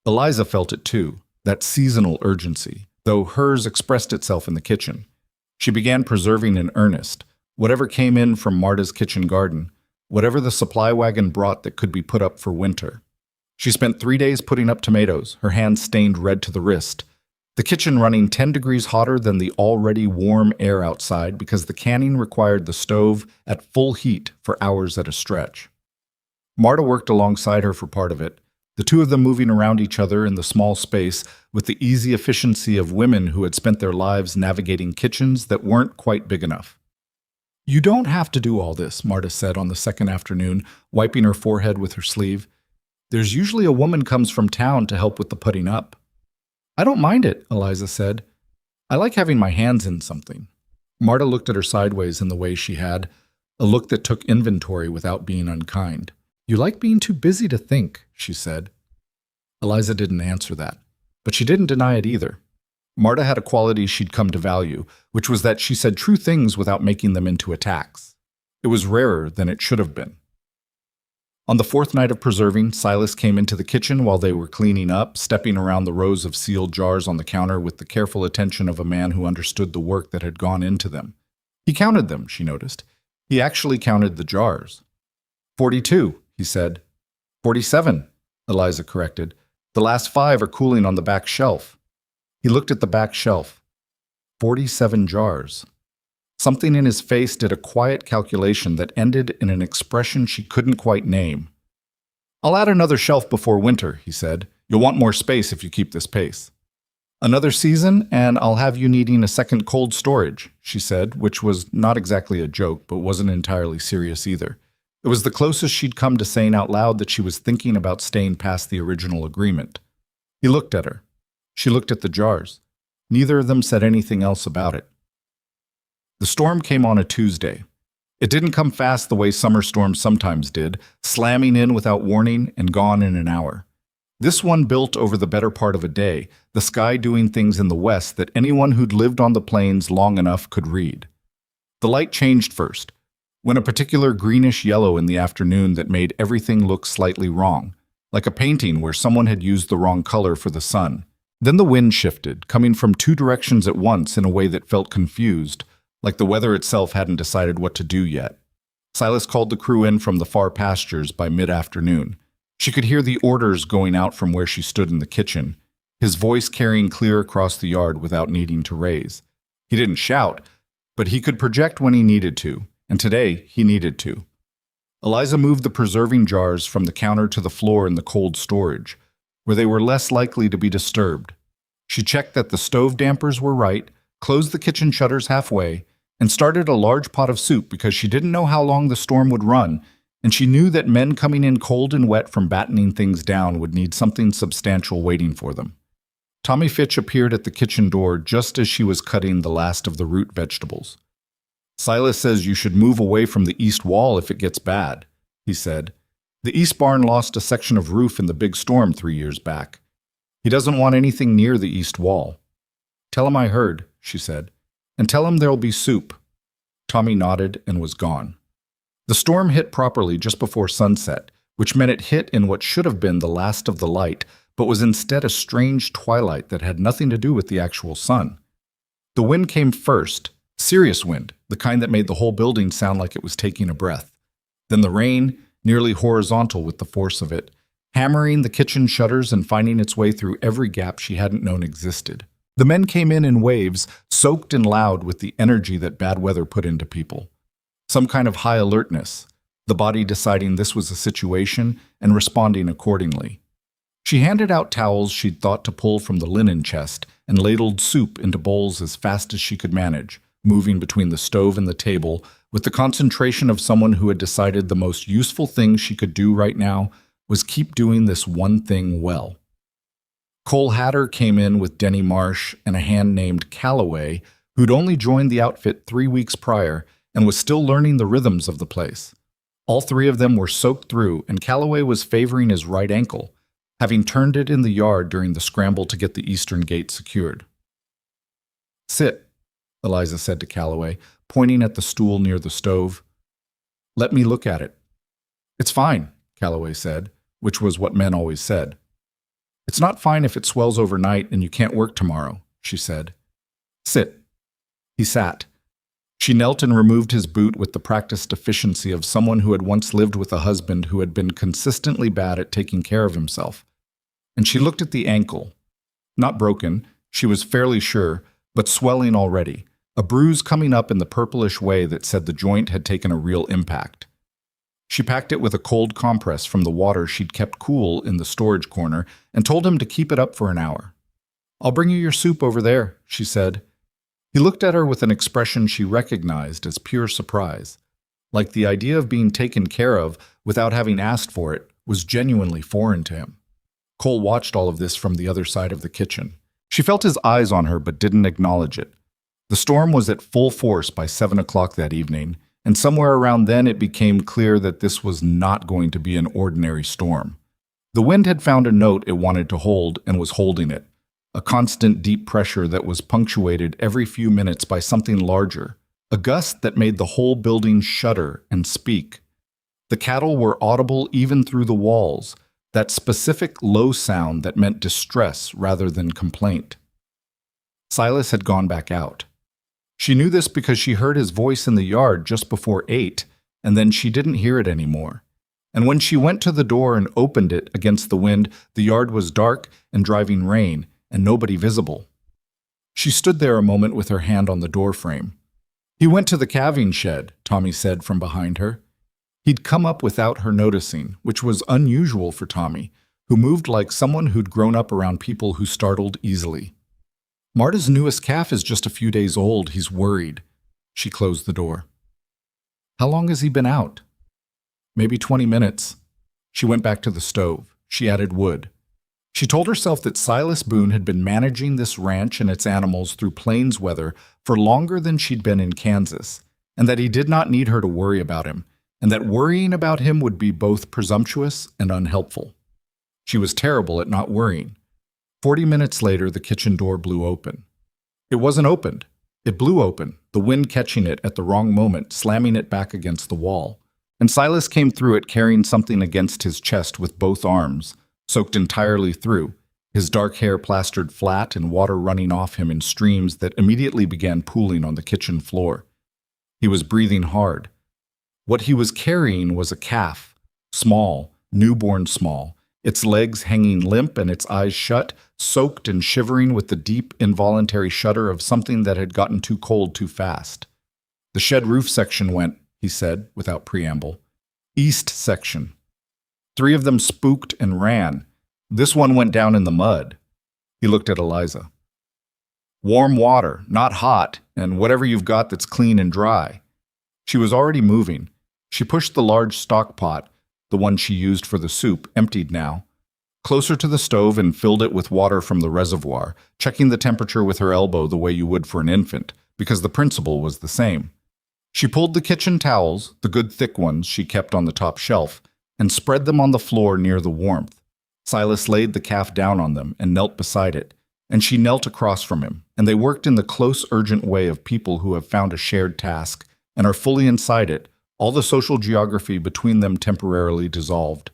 Eliza felt it too, that seasonal urgency, though hers expressed itself in the kitchen. She began preserving in earnest, whatever came in from Marta's kitchen garden, whatever the supply wagon brought that could be put up for winter. She spent 3 days putting up tomatoes, her hands stained red to the wrist, the kitchen running 10 degrees hotter than the already warm air outside because the canning required the stove at full heat for hours at a stretch. Marta worked alongside her for part of it, the two of them moving around each other in the small space with the easy efficiency of women who had spent their lives navigating kitchens that weren't quite big enough. "You don't have to do all this," Marta said on the second afternoon, wiping her forehead with her sleeve. "There's usually a woman comes from town to help with the putting up." "I don't mind it," Eliza said. "I like having my hands in something." Marta looked at her sideways in the way she had, a look that took inventory without being unkind. "You like being too busy to think," she said. Eliza didn't answer that, but she didn't deny it either. Marta had a quality she'd come to value, which was that she said true things without making them into attacks. It was rarer than it should have been. On the 4th night of preserving, Silas came into the kitchen while they were cleaning up, stepping around the rows of sealed jars on the counter with the careful attention of a man who understood the work that had gone into them. He counted them, she noticed. He actually counted the jars. 42, he said. 47, Eliza corrected. The last 5 are cooling on the back shelf. He looked at the back shelf. 47 jars. Something in his face did a quiet calculation that ended in an expression she couldn't quite name. I'll add another shelf before winter, he said. You'll want more space if you keep this pace. Another season, and I'll have you needing a second cold storage, she said, which was not exactly a joke, but wasn't entirely serious either. It was the closest she'd come to saying out loud that she was thinking about staying past the original agreement. He looked at her. She looked at the jars. Neither of them said anything else about it. The storm came on a Tuesday. It didn't come fast the way summer storms sometimes did, slamming in without warning and gone in an hour. This one built over the better part of a day, the sky doing things in the west that anyone who'd lived on the plains long enough could read. The light changed first, when a particular greenish yellow in the afternoon that made everything look slightly wrong, like a painting where someone had used the wrong color for the sun. Then the wind shifted, coming from 2 directions at once in a way that felt confused, like the weather itself hadn't decided what to do yet. Silas called the crew in from the far pastures by mid-afternoon. She could hear the orders going out from where she stood in the kitchen, his voice carrying clear across the yard without needing to raise. He didn't shout, but he could project when he needed to, and today he needed to. Eliza moved the preserving jars from the counter to the floor in the cold storage, where they were less likely to be disturbed. She checked that the stove dampers were right, closed the kitchen shutters halfway, and started a large pot of soup because she didn't know how long the storm would run, and she knew that men coming in cold and wet from battening things down would need something substantial waiting for them. Tommy Fitch appeared at the kitchen door just as she was cutting the last of the root vegetables. Silas says you should move away from the east wall if it gets bad, he said. The east barn lost a section of roof in the big storm 3 years back. He doesn't want anything near the east wall. Tell him I heard, she said, and tell him there'll be soup. Tommy nodded and was gone. The storm hit properly just before sunset, which meant it hit in what should have been the last of the light, but was instead a strange twilight that had nothing to do with the actual sun. The wind came first, serious wind, the kind that made the whole building sound like it was taking a breath. Then the rain, nearly horizontal with the force of it, hammering the kitchen shutters and finding its way through every gap she hadn't known existed. The men came in waves, soaked and loud with the energy that bad weather put into people. Some kind of high alertness, the body deciding this was a situation and responding accordingly. She handed out towels she'd thought to pull from the linen chest and ladled soup into bowls as fast as she could manage, moving between the stove and the table with the concentration of someone who had decided the most useful thing she could do right now was keep doing this one thing well. Cole Hatter came in with Denny Marsh and a hand named Calloway, who'd only joined the outfit 3 weeks prior and was still learning the rhythms of the place. All 3 of them were soaked through, and Calloway was favoring his right ankle, having turned it in the yard during the scramble to get the eastern gate secured. Sit, Eliza said to Calloway, pointing at the stool near the stove. Let me look at it. It's fine, Calloway said, which was what men always said. It's not fine if it swells overnight and you can't work tomorrow, she said. Sit. He sat. She knelt and removed his boot with the practiced efficiency of someone who had once lived with a husband who had been consistently bad at taking care of himself. And she looked at the ankle. Not broken, she was fairly sure, but swelling already, a bruise coming up in the purplish way that said the joint had taken a real impact. She packed it with a cold compress from the water she'd kept cool in the storage corner and told him to keep it up for an hour. I'll bring you your soup over there, she said. He looked at her with an expression she recognized as pure surprise, like the idea of being taken care of without having asked for it was genuinely foreign to him. Cole watched all of this from the other side of the kitchen. She felt his eyes on her but didn't acknowledge it. The storm was at full force by 7 o'clock that evening, and somewhere around then it became clear that this was not going to be an ordinary storm. The wind had found a note it wanted to hold and was holding it, a constant deep pressure that was punctuated every few minutes by something larger, a gust that made the whole building shudder and speak. The cattle were audible even through the walls, that specific low sound that meant distress rather than complaint. Silas had gone back out. She knew this because she heard his voice in the yard just before 8, and then she didn't hear it anymore. And when she went to the door and opened it against the wind, the yard was dark and driving rain, and nobody visible. She stood there a moment with her hand on the door frame. "He went to the calving shed," Tommy said from behind her. He'd come up without her noticing, which was unusual for Tommy, who moved like someone who'd grown up around people who startled easily. "Marta's newest calf is just a few days old. He's worried." She closed the door. "How long has he been out?" "Maybe 20 minutes. She went back to the stove. She added wood. She told herself that Silas Boone had been managing this ranch and its animals through plains weather for longer than she'd been in Kansas, and that he did not need her to worry about him, and that worrying about him would be both presumptuous and unhelpful. She was terrible at not worrying. 40 minutes later, the kitchen door blew open. It wasn't opened. It blew open, the wind catching it at the wrong moment, slamming it back against the wall. And Silas came through it carrying something against his chest with both arms, soaked entirely through, his dark hair plastered flat and water running off him in streams that immediately began pooling on the kitchen floor. He was breathing hard. What he was carrying was a calf, small, newborn small, its legs hanging limp and its eyes shut, soaked and shivering with the deep, involuntary shudder of something that had gotten too cold too fast. "The shed roof section went," he said, without preamble. "East section. 3 of them spooked and ran. This one went down in the mud." He looked at Eliza. "Warm water, not hot, and whatever you've got that's clean and dry." She was already moving. She pushed the large stock pot, the one she used for the soup, emptied now, closer to the stove and filled it with water from the reservoir, checking the temperature with her elbow the way you would for an infant, because the principle was the same. She pulled the kitchen towels, the good thick ones she kept on the top shelf, and spread them on the floor near the warmth. Silas laid the calf down on them and knelt beside it, and she knelt across from him, and they worked in the close, urgent way of people who have found a shared task and are fully inside it, all the social geography between them temporarily dissolved.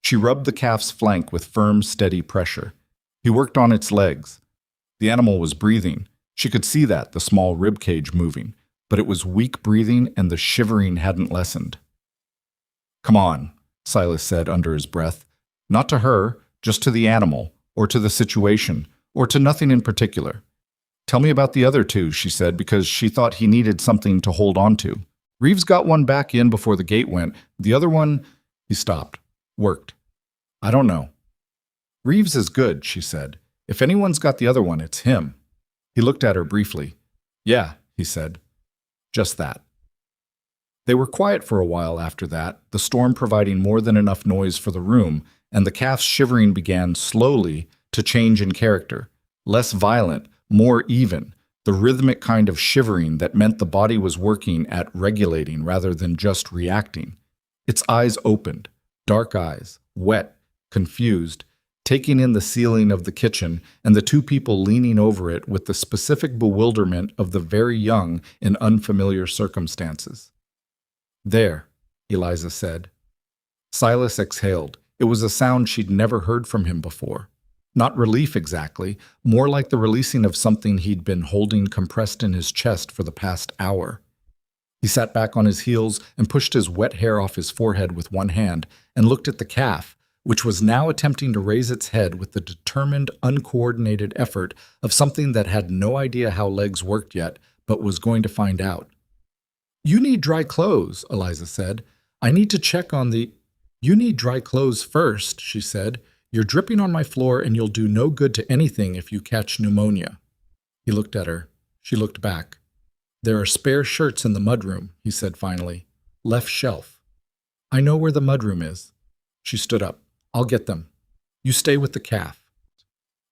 She rubbed the calf's flank with firm, steady pressure. He worked on its legs. The animal was breathing. She could see that, the small rib cage moving, but it was weak breathing and the shivering hadn't lessened. "Come on," Silas said under his breath. Not to her, just to the animal, or to the situation, or to nothing in particular. "Tell me about the other 2, she said, because she thought he needed something to hold on to. "Reeves got one back in before the gate went. The other one," he stopped, "worked. I don't know." "Reeves is good," she said. "If anyone's got the other one, it's him." He looked at her briefly. "Yeah," he said. Just that. They were quiet for a while after that, the storm providing more than enough noise for the room, and the calf's shivering began slowly to change in character, less violent, more even, the rhythmic kind of shivering that meant the body was working at regulating rather than just reacting. Its eyes opened, dark eyes, wet, confused, taking in the ceiling of the kitchen and the 2 people leaning over it with the specific bewilderment of the very young in unfamiliar circumstances. "There," Eliza said. Silas exhaled. It was a sound she'd never heard from him before. Not relief exactly, more like the releasing of something he'd been holding compressed in his chest for the past hour. He sat back on his heels and pushed his wet hair off his forehead with one hand and looked at the calf, which was now attempting to raise its head with the determined, uncoordinated effort of something that had no idea how legs worked yet, but was going to find out. "You need dry clothes," Eliza said. "I need to check on the—" "You need dry clothes first," she said. "You're dripping on my floor and you'll do no good to anything if you catch pneumonia." He looked at her. She looked back. "There are spare shirts in the mudroom," he said finally. "Left shelf." "I know where the mudroom is." She stood up. "I'll get them. You stay with the calf."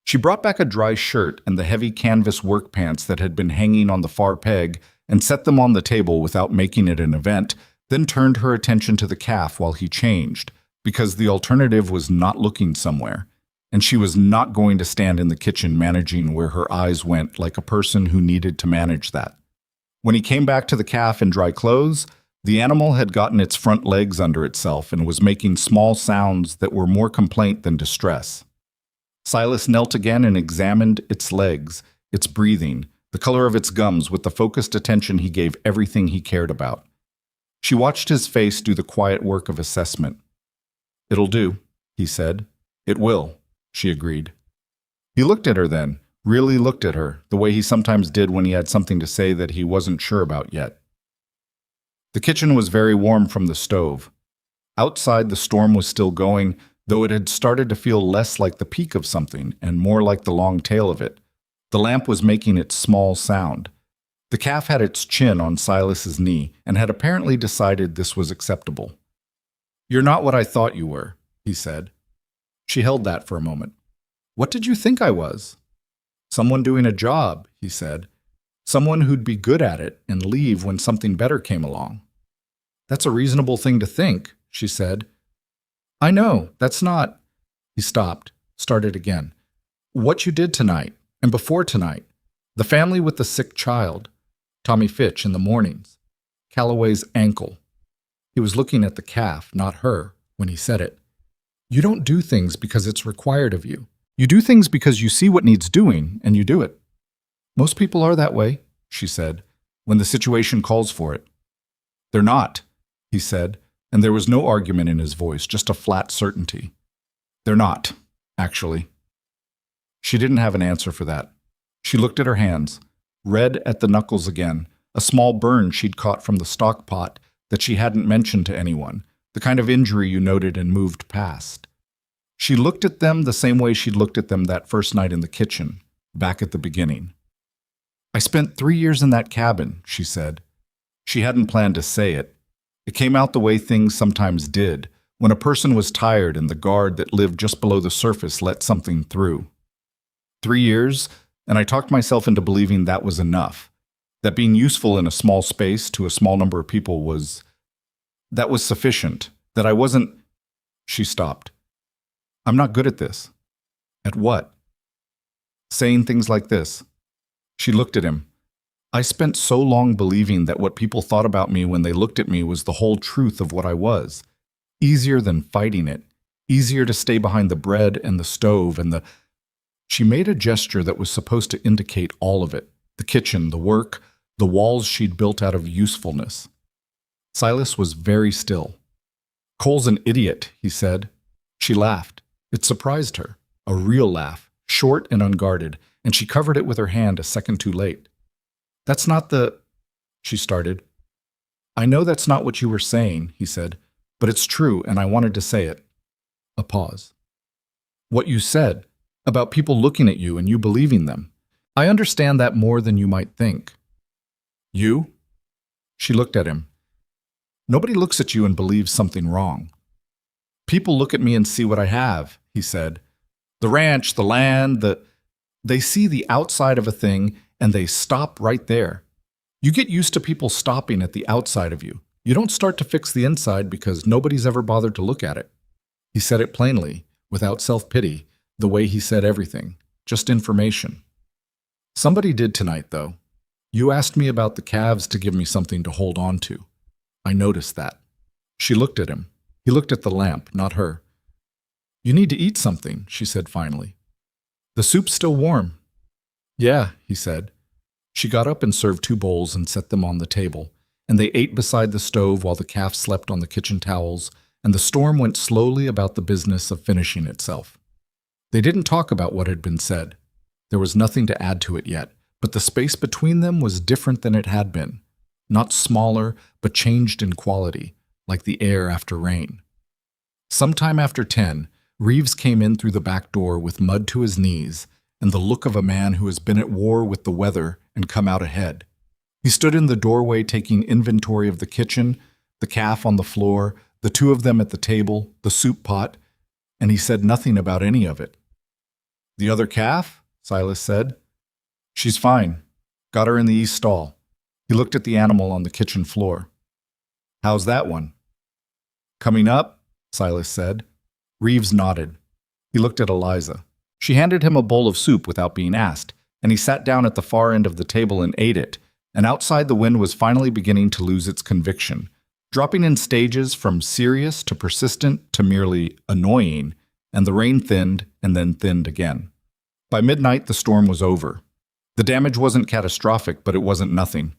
She brought back a dry shirt and the heavy canvas work pants that had been hanging on the far peg and set them on the table without making it an event, then turned her attention to the calf while he changed, because the alternative was not looking somewhere, and she was not going to stand in the kitchen managing where her eyes went like a person who needed to manage that. When he came back to the calf in dry clothes, the animal had gotten its front legs under itself and was making small sounds that were more complaint than distress. Silas knelt again and examined its legs, its breathing, the color of its gums with the focused attention he gave everything he cared about. She watched his face do the quiet work of assessment. "It'll do," he said. "It will," she agreed. He looked at her then, really looked at her, the way he sometimes did when he had something to say that he wasn't sure about yet. The kitchen was very warm from the stove. Outside, the storm was still going, though it had started to feel less like the peak of something and more like the long tail of it. The lamp was making its small sound. The calf had its chin on Silas's knee and had apparently decided this was acceptable. "You're not what I thought you were," he said. She held that for a moment. "What did you think I was?" "Someone doing a job," he said. "Someone who'd be good at it and leave when something better came along." "That's a reasonable thing to think," she said. "I know, that's not—" He stopped, started again. "What you did tonight, and before tonight. The family with the sick child. Tommy Fitch in the mornings. Calloway's ankle." He was looking at the calf, not her, when he said it. "You don't do things because it's required of you. You do things because you see what needs doing, and you do it." "Most people are that way," she said, "when the situation calls for it." "They're not," he said, and there was no argument in his voice, just a flat certainty. "They're not, actually." She didn't have an answer for that. She looked at her hands, red at the knuckles again, a small burn she'd caught from the stock pot that she hadn't mentioned to anyone, the kind of injury you noted and moved past. She looked at them the same way she'd looked at them that first night in the kitchen, back at the beginning. "I spent 3 years in that cabin," she said. She hadn't planned to say it. It came out the way things sometimes did, when a person was tired and the guard that lived just below the surface let something through. 3 years, and I talked myself into believing that was enough, that being useful in a small space to a small number of people was sufficient, that I wasn't— She stopped. "I'm not good at this." "At what?" "Saying things like this." She looked at him. "I spent so long believing that what people thought about me when they looked at me was the whole truth of what I was. Easier than fighting it. Easier to stay behind the bread and the stove and the—" She made a gesture that was supposed to indicate all of it. The kitchen, the work, the walls she'd built out of usefulness. Silas was very still. "Cole's an idiot," he said. She laughed. It surprised her. A real laugh, short and unguarded, and she covered it with her hand a second too late. "That's not the—" she started. "I know that's not what you were saying," he said, "but it's true, and I wanted to say it." A pause. "What you said, about people looking at you and you believing them. I understand that more than you might think." "You?" She looked at him. "Nobody looks at you and believes something wrong." "People look at me and see what I have," he said. "The ranch, the land, They see the outside of a thing and they stop right there. You get used to people stopping at the outside of you. You don't start to fix the inside because nobody's ever bothered to look at it." He said it plainly, without self-pity, the way he said everything, just information. "Somebody did tonight, though. You asked me about the calves to give me something to hold on to. I noticed that." She looked at him. He looked at the lamp, not her. "You need to eat something," she said finally. "The soup's still warm." "Yeah," he said. She got up and served 2 bowls and set them on the table, and they ate beside the stove while the calf slept on the kitchen towels, and the storm went slowly about the business of finishing itself. They didn't talk about what had been said. There was nothing to add to it yet, but the space between them was different than it had been. Not smaller, but changed in quality, like the air after rain. Sometime after 10, Reeves came in through the back door with mud to his knees and the look of a man who has been at war with the weather and come out ahead. He stood in the doorway taking inventory of the kitchen, the calf on the floor, the 2 of them at the table, the soup pot, and he said nothing about any of it. "The other calf?" Silas said. "She's fine. Got her in the east stall." He looked at the animal on the kitchen floor. "How's that one?" "Coming up," Silas said. Reeves nodded. He looked at Eliza. She handed him a bowl of soup without being asked, and he sat down at the far end of the table and ate it, and outside the wind was finally beginning to lose its conviction, dropping in stages from serious to persistent to merely annoying, and the rain thinned and then thinned again. By midnight, the storm was over. The damage wasn't catastrophic, but it wasn't nothing.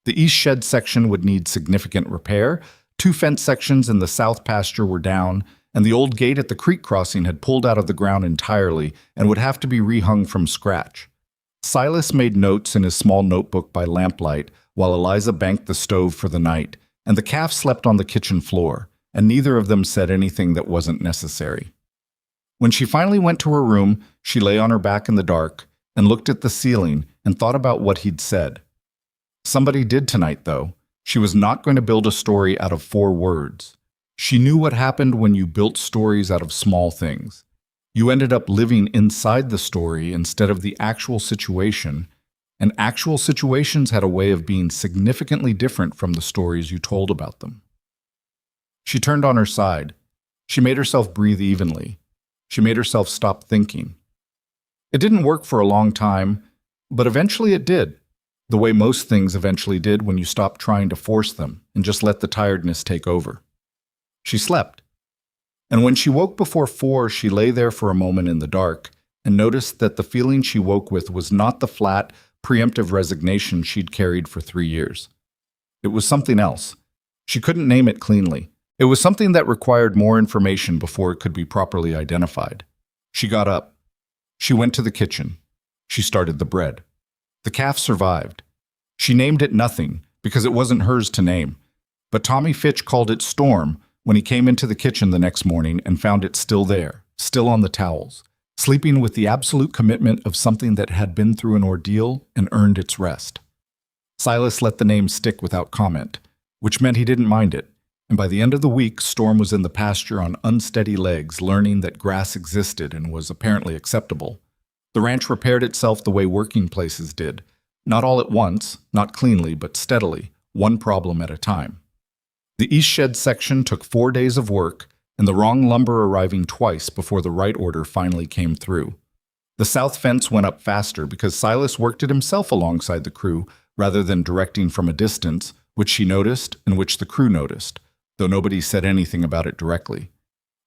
The east shed section would need significant repair, 2 fence sections in the south pasture were down, and the old gate at the creek crossing had pulled out of the ground entirely and would have to be rehung from scratch. Silas made notes in his small notebook by lamplight while Eliza banked the stove for the night, and the calf slept on the kitchen floor, and neither of them said anything that wasn't necessary. When she finally went to her room, she lay on her back in the dark and looked at the ceiling and thought about what he'd said. Somebody did tonight, though. She was not going to build a story out of 4 words. She knew what happened when you built stories out of small things. You ended up living inside the story instead of the actual situation, and actual situations had a way of being significantly different from the stories you told about them. She turned on her side. She made herself breathe evenly. She made herself stop thinking. It didn't work for a long time, but eventually it did, the way most things eventually did when you stop trying to force them and just let the tiredness take over. She slept. And when she woke before 4, she lay there for a moment in the dark and noticed that the feeling she woke with was not the flat, preemptive resignation she'd carried for 3 years. It was something else. She couldn't name it cleanly. It was something that required more information before it could be properly identified. She got up. She went to the kitchen. She started the bread. The calf survived. She named it nothing because it wasn't hers to name, but Tommy Fitch called it Storm when he came into the kitchen the next morning and found it still there, still on the towels, sleeping with the absolute commitment of something that had been through an ordeal and earned its rest. Silas let the name stick without comment, which meant he didn't mind it, and by the end of the week, Storm was in the pasture on unsteady legs, learning that grass existed and was apparently acceptable. The ranch repaired itself the way working places did, not all at once, not cleanly, but steadily, one problem at a time. The east shed section took 4 days of work, and the wrong lumber arriving twice before the right order finally came through. The south fence went up faster because Silas worked it himself alongside the crew rather than directing from a distance, which she noticed and which the crew noticed, though nobody said anything about it directly.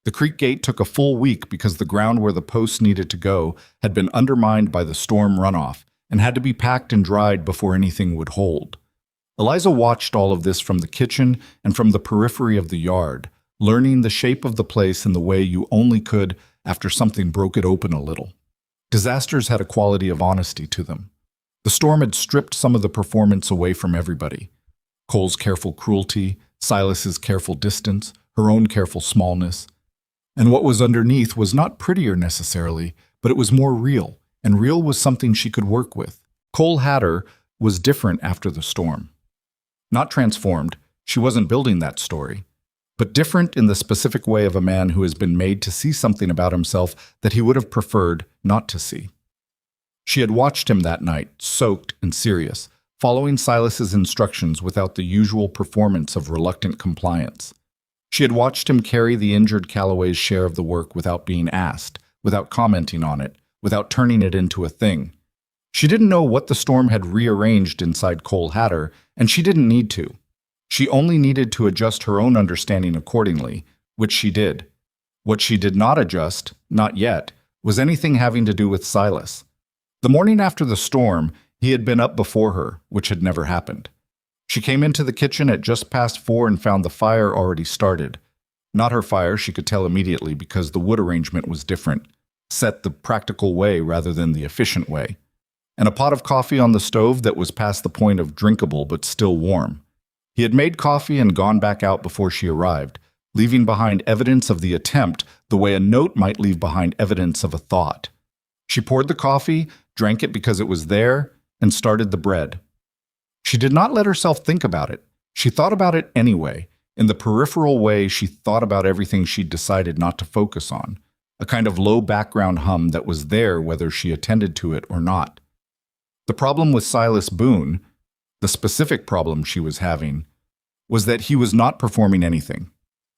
The creek gate took a full week because the ground where the posts needed to go had been undermined by the storm runoff and had to be packed and dried before anything would hold. Eliza watched all of this from the kitchen and from the periphery of the yard, learning the shape of the place in the way you only could after something broke it open a little. Disasters had a quality of honesty to them. The storm had stripped some of the performance away from everybody. Cole's careful cruelty, Silas's careful distance, her own careful smallness. And what was underneath was not prettier necessarily, but it was more real, and real was something she could work with. Cole Hatter was different after the storm. Not transformed, she wasn't building that story, but different in the specific way of a man who has been made to see something about himself that he would have preferred not to see. She had watched him that night, soaked and serious, following Silas's instructions without the usual performance of reluctant compliance. She had watched him carry the injured Calloway's share of the work without being asked, without commenting on it, without turning it into a thing. She didn't know what the storm had rearranged inside Cole Hatter, and she didn't need to. She only needed to adjust her own understanding accordingly, which she did. What she did not adjust, not yet, was anything having to do with Silas. The morning after the storm, he had been up before her, which had never happened. She came into the kitchen at just past 4 and found the fire already started. Not her fire, she could tell immediately because the wood arrangement was different, set the practical way rather than the efficient way. And a pot of coffee on the stove that was past the point of drinkable but still warm. He had made coffee and gone back out before she arrived, leaving behind evidence of the attempt the way a note might leave behind evidence of a thought. She poured the coffee, drank it because it was there, and started the bread. She did not let herself think about it. She thought about it anyway, in the peripheral way she thought about everything she'd decided not to focus on, a kind of low background hum that was there whether she attended to it or not. The problem with Silas Boone, the specific problem she was having, was that he was not performing anything.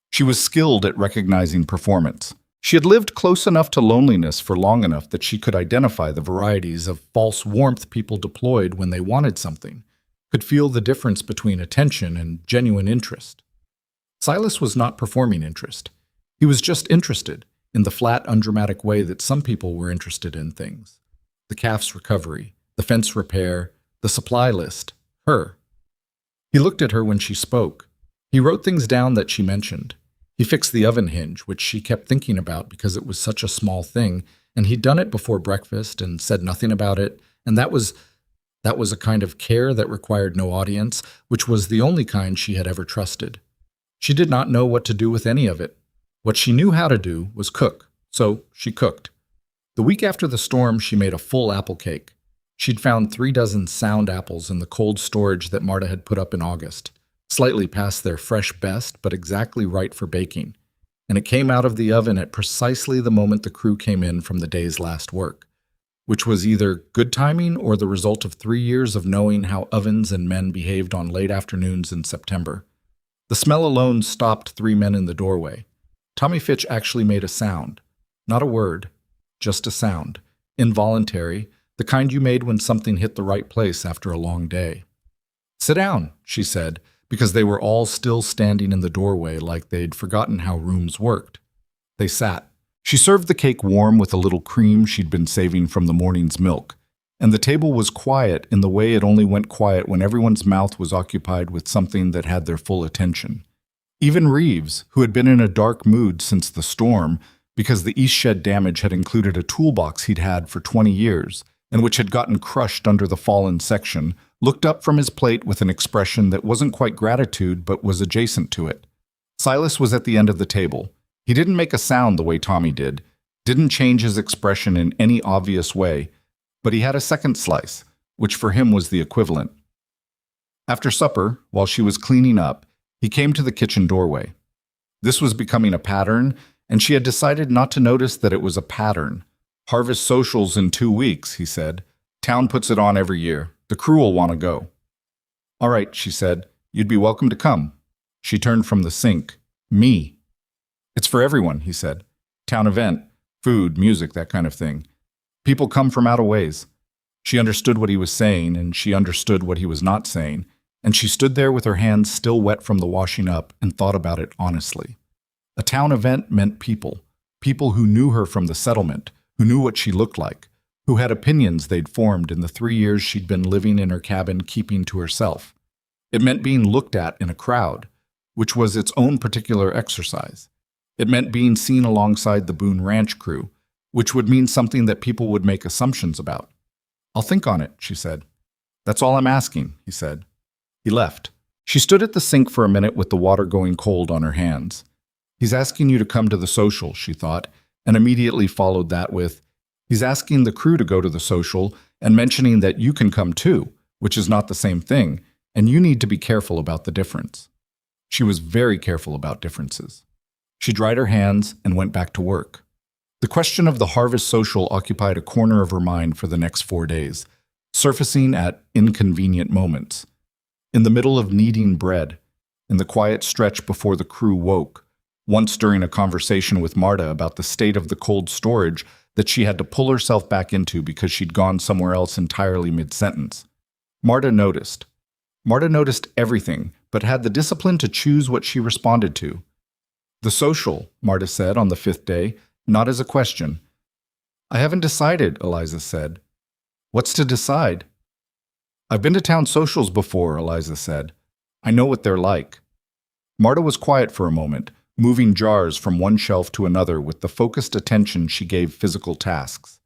She was skilled at recognizing performance. She had lived close enough to loneliness for long enough that she could identify the varieties of false warmth people deployed when they wanted something, could feel the difference between attention and genuine interest. Silas was not performing interest. He was just interested, in the flat, undramatic way that some people were interested in things. The calf's recovery, the fence repair, the supply list, her. He looked at her when she spoke. He wrote things down that she mentioned. He fixed the oven hinge, which she kept thinking about because it was such a small thing, and he'd done it before breakfast and said nothing about it, and that was a kind of care that required no audience, which was the only kind she had ever trusted. She did not know what to do with any of it. What she knew how to do was cook, so she cooked. The week after the storm, she made a full apple cake. She'd found 36 sound apples in the cold storage that Marta had put up in August, slightly past their fresh best, but exactly right for baking. And it came out of the oven at precisely the moment the crew came in from the day's last work, which was either good timing or the result of 3 years of knowing how ovens and men behaved on late afternoons in September. The smell alone stopped 3 men in the doorway. Tommy Fitch actually made a sound. Not a word, just a sound. Involuntary, the kind you made when something hit the right place after a long day. "Sit down," she said, because they were all still standing in the doorway like they'd forgotten how rooms worked. They sat. She served the cake warm with a little cream she'd been saving from the morning's milk, and the table was quiet in the way it only went quiet when everyone's mouth was occupied with something that had their full attention. Even Reeves, who had been in a dark mood since the storm, because the East Shed damage had included a toolbox he'd had for 20 years, and which had gotten crushed under the fallen section, looked up from his plate with an expression that wasn't quite gratitude but was adjacent to it. Silas was at the end of the table. He didn't make a sound the way Tommy did, didn't change his expression in any obvious way, but he had a second slice, which for him was the equivalent. After supper, while she was cleaning up, he came to the kitchen doorway. This was becoming a pattern, and she had decided not to notice that it was a pattern. "Harvest socials in 2 weeks," he said. "Town puts it on every year. The crew will want to go." "All right," she said. "You'd be welcome to come." She turned from the sink. "Me." "It's for everyone," he said. "Town event. Food, music, that kind of thing. People come from out of ways." She understood what he was saying, and she understood what he was not saying, and she stood there with her hands still wet from the washing up and thought about it honestly. A town event meant people. People who knew her from the settlement, who knew what she looked like, who had opinions they'd formed in the 3 years she'd been living in her cabin keeping to herself. It meant being looked at in a crowd, which was its own particular exercise. It meant being seen alongside the Boone Ranch crew, which would mean something that people would make assumptions about. "I'll think on it," she said. "That's all I'm asking," he said. He left. She stood at the sink for a minute with the water going cold on her hands. "He's asking you to come to the social," she thought, and immediately followed that with, "He's asking the crew to go to the social and mentioning that you can come too, which is not the same thing, and you need to be careful about the difference." She was very careful about differences. She dried her hands and went back to work. The question of the harvest social occupied a corner of her mind for the next 4 days, surfacing at inconvenient moments. In the middle of kneading bread, in the quiet stretch before the crew woke, once during a conversation with Marta about the state of the cold storage that she had to pull herself back into because she'd gone somewhere else entirely mid-sentence. Marta noticed. Marta noticed everything, but had the discipline to choose what she responded to. "The social," Marta said on the 5th day, not as a question. "I haven't decided," Eliza said. "What's to decide?" "I've been to town socials before," Eliza said. "I know what they're like." Marta was quiet for a moment, moving jars from one shelf to another with the focused attention she gave physical tasks.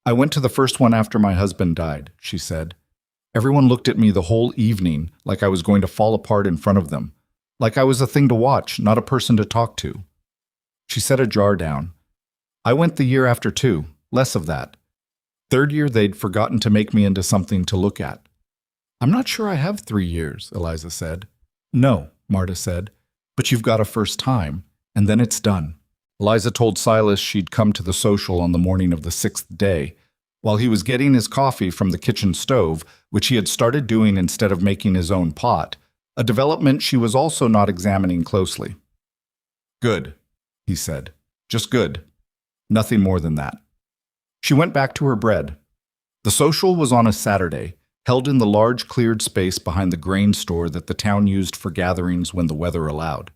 "I went to the first one after my husband died," she said. "Everyone looked at me the whole evening like I was going to fall apart in front of them, like I was a thing to watch, not a person to talk to." She set a jar down. "I went the year after too, less of that. 3rd year they'd forgotten to make me into something to look at." "I'm not sure I have 3 years," Eliza said. "No," Marta said. "But you've got a first time, and then it's done." Eliza told Silas she'd come to the social on the morning of the 6th day, while he was getting his coffee from the kitchen stove, which he had started doing instead of making his own pot, a development she was also not examining closely. "Good," he said. "Just good. Nothing more than that." She went back to her bread. The social was on a Saturday, held in the large cleared space behind the grain store that the town used for gatherings when the weather allowed.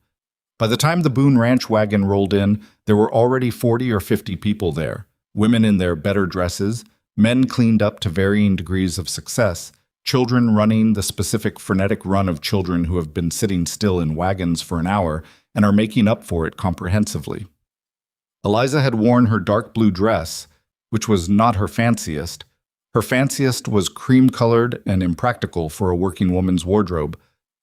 By the time the Boone Ranch wagon rolled in, there were already 40 or 50 people there, women in their better dresses, Men cleaned up to varying degrees of success, children running the specific frenetic run of children who have been sitting still in wagons for an hour and are making up for it comprehensively. Eliza had worn her dark blue dress, which was not her fanciest. Her fanciest was cream-colored and impractical for a working woman's wardrobe,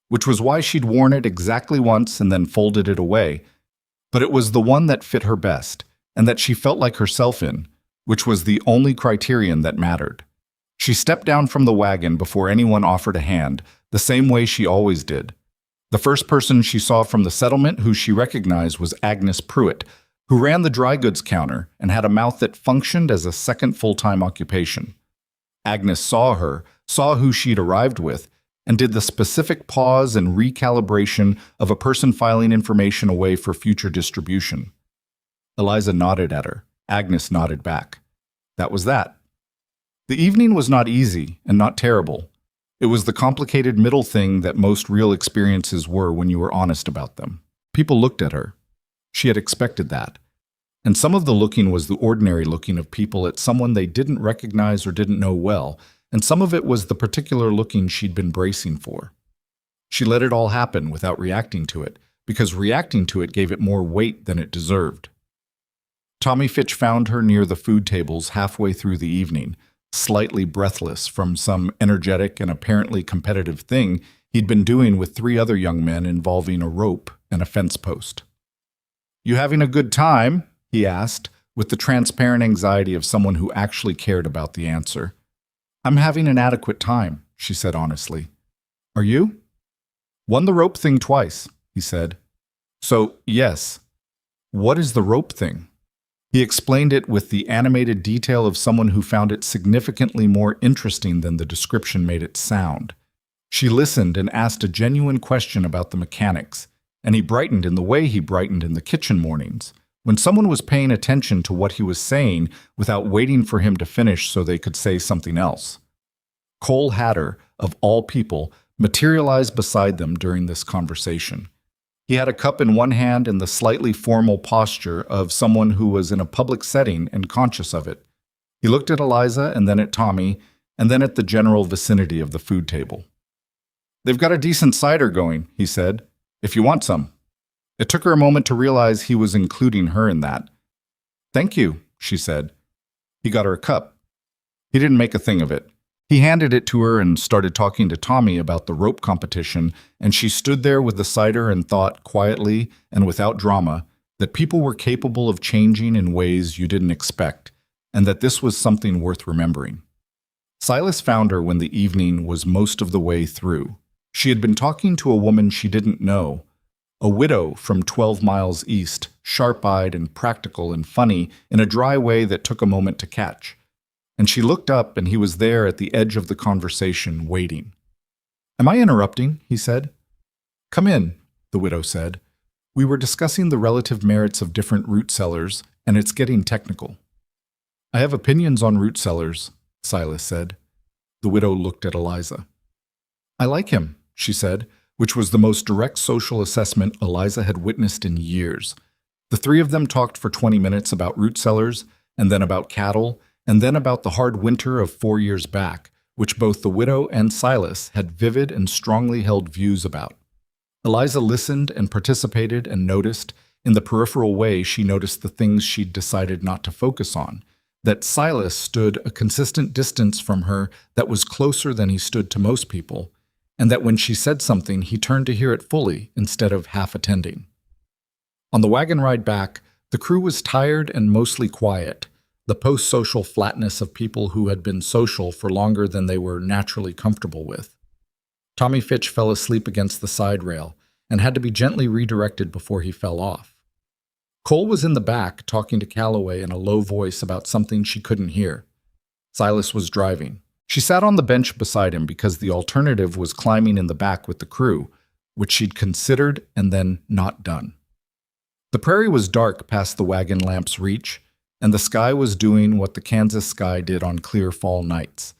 which was why she'd worn it exactly once and then folded it away. But it was the one that fit her best, and that she felt like herself in, which was the only criterion that mattered. She stepped down from the wagon before anyone offered a hand, the same way she always did. The first person she saw from the settlement who she recognized was Agnes Pruitt, who ran the dry goods counter and had a mouth that functioned as a second full-time occupation. Agnes saw her, saw who she'd arrived with, and did the specific pause and recalibration of a person filing information away for future distribution. Eliza nodded at her. Agnes nodded back. That was that. The evening was not easy and not terrible. It was the complicated middle thing that most real experiences were when you were honest about them. People looked at her. She had expected that. And some of the looking was the ordinary looking of people at someone they didn't recognize or didn't know well, and some of it was the particular looking she'd been bracing for. She let it all happen without reacting to it, because reacting to it gave it more weight than it deserved. Tommy Fitch found her near the food tables halfway through the evening, slightly breathless from some energetic and apparently competitive thing he'd been doing with 3 other young men involving a rope and a fence post. "You having a good time?" he asked, with the transparent anxiety of someone who actually cared about the answer. "I'm having an adequate time," she said honestly. "Are you?" "Won the rope thing twice," he said. "So, yes. What is the rope thing?" He explained it with the animated detail of someone who found it significantly more interesting than the description made it sound. She listened and asked a genuine question about the mechanics, and he brightened in the way he brightened in the kitchen mornings, when someone was paying attention to what he was saying without waiting for him to finish so they could say something else. Cole Hatter, of all people, materialized beside them during this conversation. He had a cup in one hand and the slightly formal posture of someone who was in a public setting and conscious of it. He looked at Eliza and then at Tommy, and then at the general vicinity of the food table. "They've got a decent cider going," he said, "if you want some." It took her a moment to realize he was including her in that. "Thank you," she said. He got her a cup. He didn't make a thing of it. He handed it to her and started talking to Tommy about the rope competition, and she stood there with the cider and thought, quietly and without drama, that people were capable of changing in ways you didn't expect, and that this was something worth remembering. Silas found her when the evening was most of the way through. She had been talking to a woman she didn't know, a widow from 12 miles east, sharp-eyed and practical and funny in a dry way that took a moment to catch. And she looked up, and he was there at the edge of the conversation, waiting. "Am I interrupting?" he said. "Come in," the widow said. "We were discussing the relative merits of different root cellars, and it's getting technical." "I have opinions on root cellars," Silas said. The widow looked at Eliza. "I like him," she said, which was the most direct social assessment Eliza had witnessed in years. The 3 of them talked for 20 minutes about root cellars, and then about cattle, and then about the hard winter of 4 years back, which both the widow and Silas had vivid and strongly held views about. Eliza listened and participated and noticed, in the peripheral way she noticed the things she'd decided not to focus on, that Silas stood a consistent distance from her that was closer than he stood to most people, and that when she said something he turned to hear it fully instead of half attending. On the wagon ride back, the crew was tired and mostly quiet, the post-social flatness of people who had been social for longer than they were naturally comfortable with. Tommy Fitch fell asleep against the side rail and had to be gently redirected before he fell off. Cole was in the back talking to Calloway in a low voice about something she couldn't hear. Silas was driving. She sat on the bench beside him because the alternative was climbing in the back with the crew, which she'd considered and then not done. The prairie was dark past the wagon lamp's reach, and the sky was doing what the Kansas sky did on clear fall nights,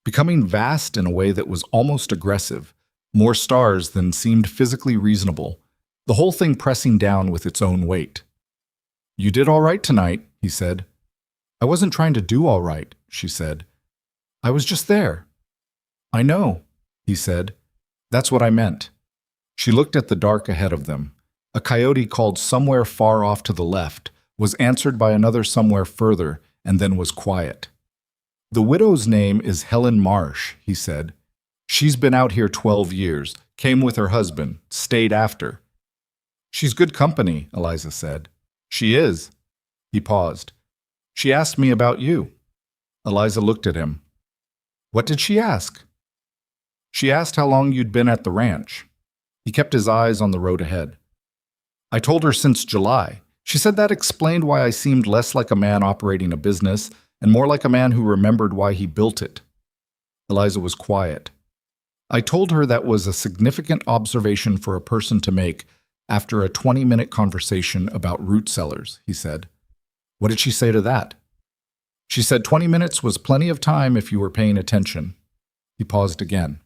becoming vast in a way that was almost aggressive, more stars than seemed physically reasonable, the whole thing pressing down with its own weight. "You did all right tonight," he said. I wasn't trying to do all right, she said. I was just there. I know, he said. That's what I meant. She looked at the dark ahead of them. A coyote called somewhere far off to the left, was answered by another somewhere further, and then was quiet. The widow's name is Helen Marsh, he said. She's been out here 12 years, came with her husband, stayed after. She's good company, Eliza said. She is. He paused. She asked me about you. Eliza looked at him. What did she ask? She asked how long you'd been at the ranch. He kept his eyes on the road ahead. I told her since July. She said that explained why I seemed less like a man operating a business and more like a man who remembered why he built it. Eliza was quiet. I told her that was a significant observation for a person to make after a 20-minute conversation about root cellars, he said. What did she say to that? She said 20 minutes was plenty of time if you were paying attention. He paused again.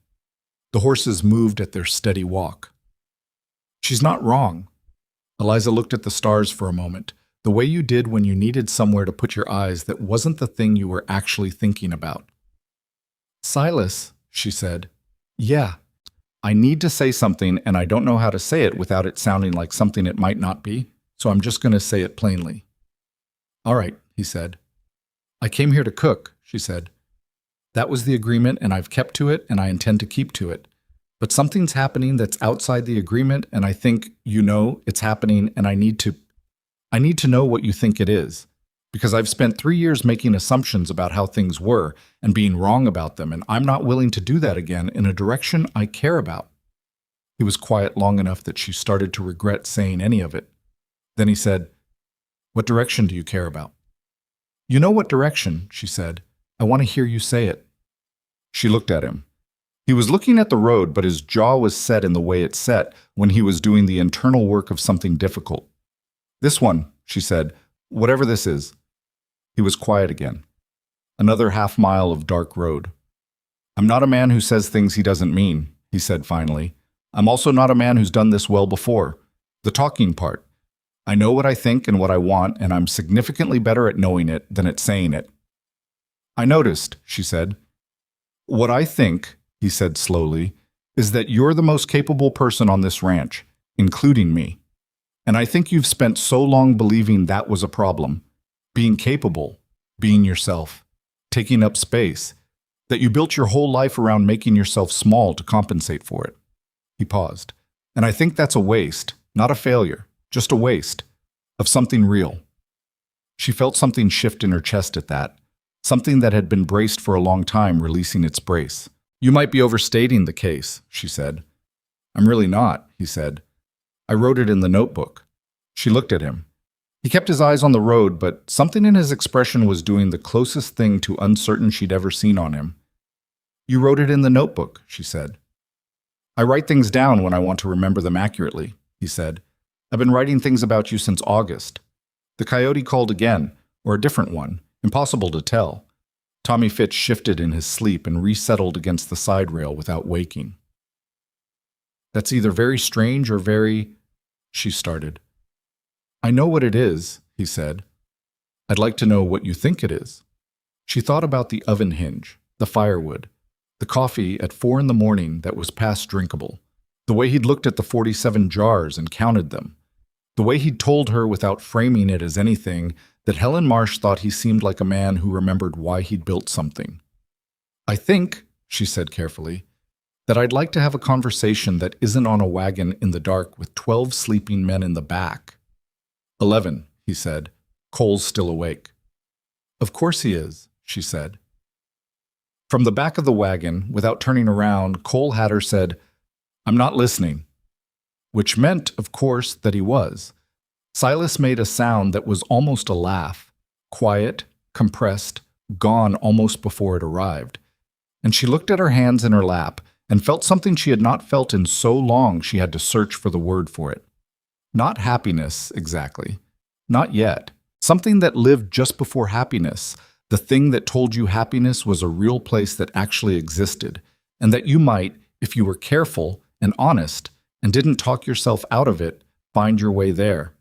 The horses moved at their steady walk. She's not wrong. Eliza looked at the stars for a moment, the way you did when you needed somewhere to put your eyes that wasn't the thing you were actually thinking about. Silas, she said. Yeah, I need to say something and I don't know how to say it without it sounding like something it might not be, so I'm just going to say it plainly. All right, he said. I came here to cook, she said. That was the agreement and I've kept to it and I intend to keep to it. But something's happening that's outside the agreement and I think you know it's happening and I need to know what you think it is. Because I've spent 3 years making assumptions about how things were and being wrong about them, and I'm not willing to do that again in a direction I care about. He was quiet long enough that she started to regret saying any of it. Then he said, What direction do you care about? You know what direction, she said. I want to hear you say it. She looked at him. He was looking at the road, but his jaw was set in the way it set when he was doing the internal work of something difficult. This one, she said, whatever this is. He was quiet again. Another half-mile of dark road. I'm not a man who says things he doesn't mean, he said finally. I'm also not a man who's done this well before. The talking part. I know what I think and what I want, and I'm significantly better at knowing it than at saying it. I noticed, she said. What I think, he said slowly, is that you're the most capable person on this ranch, including me. And I think you've spent so long believing that was a problem. Being capable, being yourself, taking up space, that you built your whole life around making yourself small to compensate for it. He paused. And I think that's a waste, not a failure, just a waste of something real. She felt something shift in her chest at that, something that had been braced for a long time releasing its brace. You might be overstating the case, she said. I'm really not, he said. I wrote it in the notebook. She looked at him. He kept his eyes on the road, but something in his expression was doing the closest thing to uncertain she'd ever seen on him. You wrote it in the notebook, she said. I write things down when I want to remember them accurately, he said. I've been writing things about you since August. The coyote called again, or a different one, impossible to tell. Tommy Fitch shifted in his sleep and resettled against the side rail without waking. That's either very strange or very... She started. I know what it is, he said. I'd like to know what you think it is. She thought about the oven hinge, the firewood, the coffee at 4 a.m. that was past drinkable, the way he'd looked at the 47 jars and counted them, the way he'd told her without framing it as anything that Helen Marsh thought he seemed like a man who remembered why he'd built something. I think, she said carefully, that I'd like to have a conversation that isn't on a wagon in the dark with 12 sleeping men in the back. 11, he said. Cole's still awake. Of course he is, she said. From the back of the wagon, without turning around, Cole Hatter said, I'm not listening. Which meant, of course, that he was. Silas made a sound that was almost a laugh, quiet, compressed, gone almost before it arrived. And she looked at her hands in her lap and felt something she had not felt in so long she had to search for the word for it. Not happiness, exactly. Not yet. Something that lived just before happiness, the thing that told you happiness was a real place that actually existed, and that you might, if you were careful and honest and didn't talk yourself out of it, find your way there.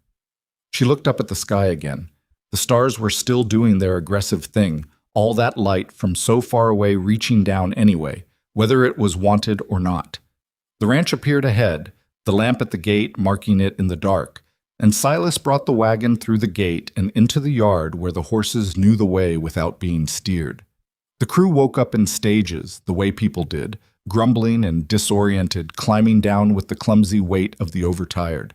She looked up at the sky again. The stars were still doing their aggressive thing, all that light from so far away reaching down anyway, whether it was wanted or not. The ranch appeared ahead, the lamp at the gate marking it in the dark, and Silas brought the wagon through the gate and into the yard where the horses knew the way without being steered. The crew woke up in stages, the way people did, grumbling and disoriented, climbing down with the clumsy weight of the overtired.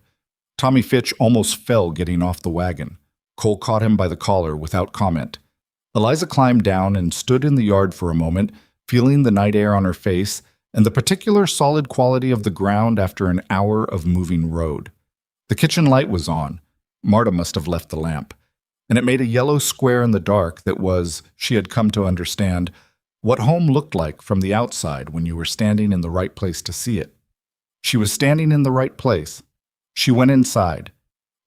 Tommy Fitch almost fell getting off the wagon. Cole caught him by the collar without comment. Eliza climbed down and stood in the yard for a moment, feeling the night air on her face and the particular solid quality of the ground after an hour of moving road. The kitchen light was on. Marta must have left the lamp. And it made a yellow square in the dark that was, she had come to understand, what home looked like from the outside when you were standing in the right place to see it. She was standing in the right place. She went inside.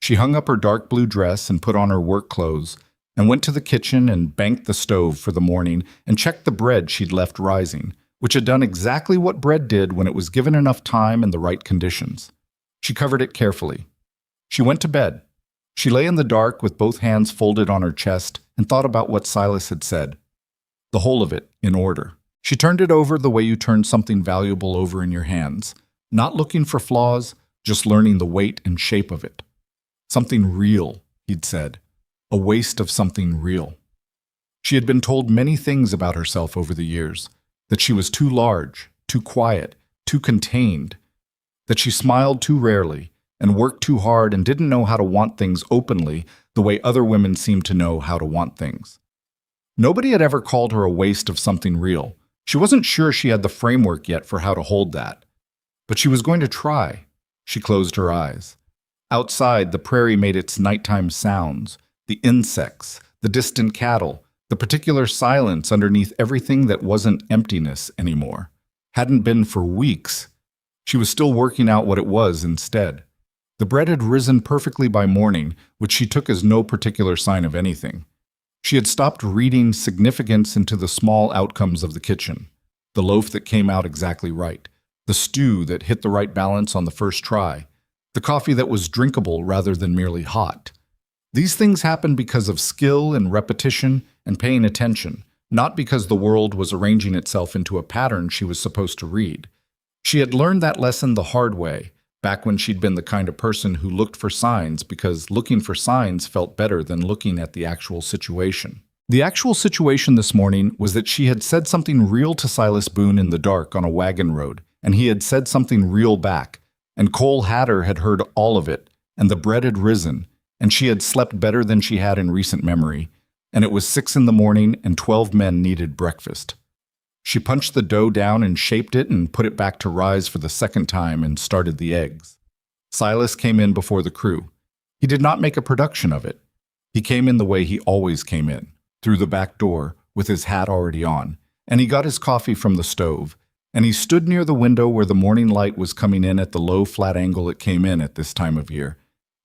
She hung up her dark blue dress and put on her work clothes, and went to the kitchen and banked the stove for the morning and checked the bread she'd left rising, which had done exactly what bread did when it was given enough time and the right conditions. She covered it carefully. She went to bed. She lay in the dark with both hands folded on her chest and thought about what Silas had said. The whole of it, in order. She turned it over the way you turn something valuable over in your hands, not looking for flaws, just learning the weight and shape of it. Something real, he'd said. A waste of something real. She had been told many things about herself over the years, that she was too large, too quiet, too contained, that she smiled too rarely, and worked too hard and didn't know how to want things openly the way other women seemed to know how to want things. Nobody had ever called her a waste of something real. She wasn't sure she had the framework yet for how to hold that. But she was going to try. She closed her eyes. Outside, the prairie made its nighttime sounds, the insects, the distant cattle, the particular silence underneath everything that wasn't emptiness anymore. Hadn't been for weeks. She was still working out what it was instead. The bread had risen perfectly by morning, which she took as no particular sign of anything. She had stopped reading significance into the small outcomes of the kitchen. The loaf that came out exactly right. The stew that hit the right balance on the first try. The coffee that was drinkable rather than merely hot. These things happened because of skill and repetition and paying attention, not because the world was arranging itself into a pattern she was supposed to read. She had learned that lesson the hard way, back when she'd been the kind of person who looked for signs because looking for signs felt better than looking at the actual situation. The actual situation this morning was that she had said something real to Silas Boone in the dark on a wagon road, and he had said something real back, and Cole Hatter had heard all of it, and the bread had risen, and she had slept better than she had in recent memory, and it was 6 a.m. and 12 men needed breakfast. She punched the dough down and shaped it and put it back to rise for the second time and started the eggs. Silas came in before the crew. He did not make a production of it. He came in the way he always came in, through the back door, with his hat already on, and he got his coffee from the stove, and he stood near the window where the morning light was coming in at the low, flat angle it came in at this time of year,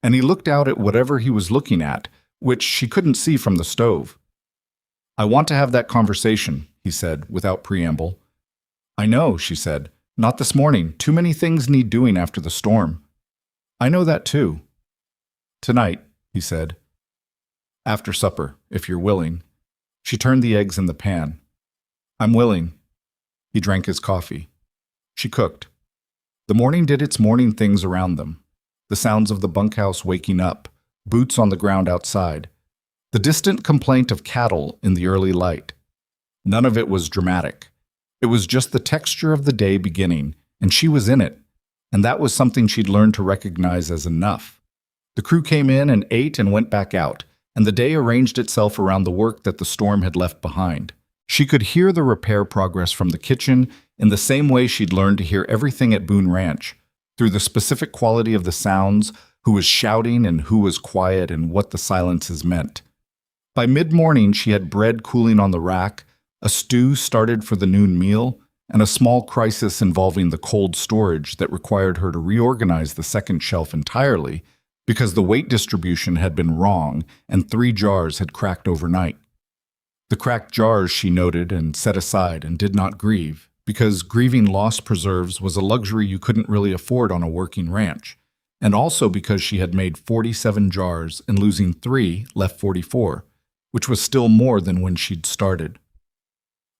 and he looked out at whatever he was looking at, which she couldn't see from the stove. "I want to have that conversation," he said, without preamble. "I know," she said. "Not this morning. Too many things need doing after the storm." "I know that too." "Tonight," he said. "After supper, if you're willing." She turned the eggs in the pan. "I'm willing." He drank his coffee. She cooked. The morning did its morning things around them. The sounds of the bunkhouse waking up, boots on the ground outside, the distant complaint of cattle in the early light. None of it was dramatic. It was just the texture of the day beginning, and she was in it, and that was something she'd learned to recognize as enough. The crew came in and ate and went back out, and the day arranged itself around the work that the storm had left behind. She could hear the repair progress from the kitchen in the same way she'd learned to hear everything at Boone Ranch, through the specific quality of the sounds, who was shouting and who was quiet and what the silences meant. By mid-morning, she had bread cooling on the rack, a stew started for the noon meal, and a small crisis involving the cold storage that required her to reorganize the second shelf entirely because the weight distribution had been wrong and 3 jars had cracked overnight. The cracked jars she noted and set aside and did not grieve, because grieving lost preserves was a luxury you couldn't really afford on a working ranch, and also because she had made 47 jars and losing 3 left 44, which was still more than when she'd started.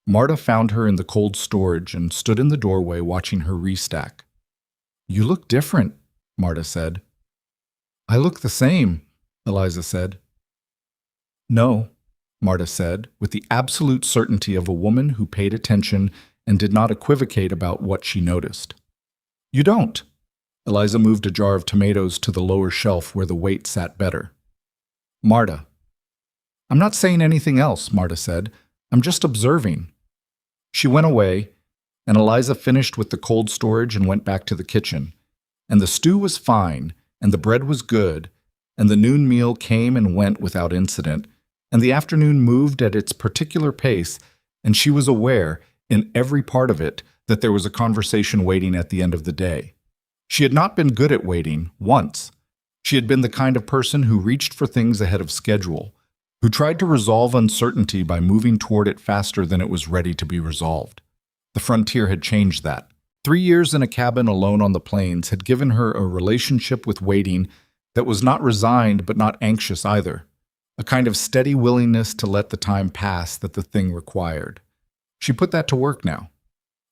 Marta found her in the cold storage and stood in the doorway watching her restack. "You look different," Marta said. "I look the same," Eliza said. "No," Marta said, with the absolute certainty of a woman who paid attention and did not equivocate about what she noticed. "You don't." Eliza moved a jar of tomatoes to the lower shelf where the weight sat better. "Marta." "I'm not saying anything else," Marta said. "I'm just observing." She went away, and Eliza finished with the cold storage and went back to the kitchen. And the stew was fine, and the bread was good, and the noon meal came and went without incident, and the afternoon moved at its particular pace, and she was aware, in every part of it, that there was a conversation waiting at the end of the day. She had not been good at waiting, once. She had been the kind of person who reached for things ahead of schedule, who tried to resolve uncertainty by moving toward it faster than it was ready to be resolved. The frontier had changed that. 3 years in a cabin alone on the plains had given her a relationship with waiting that was not resigned but not anxious either, a kind of steady willingness to let the time pass that the thing required. She put that to work now.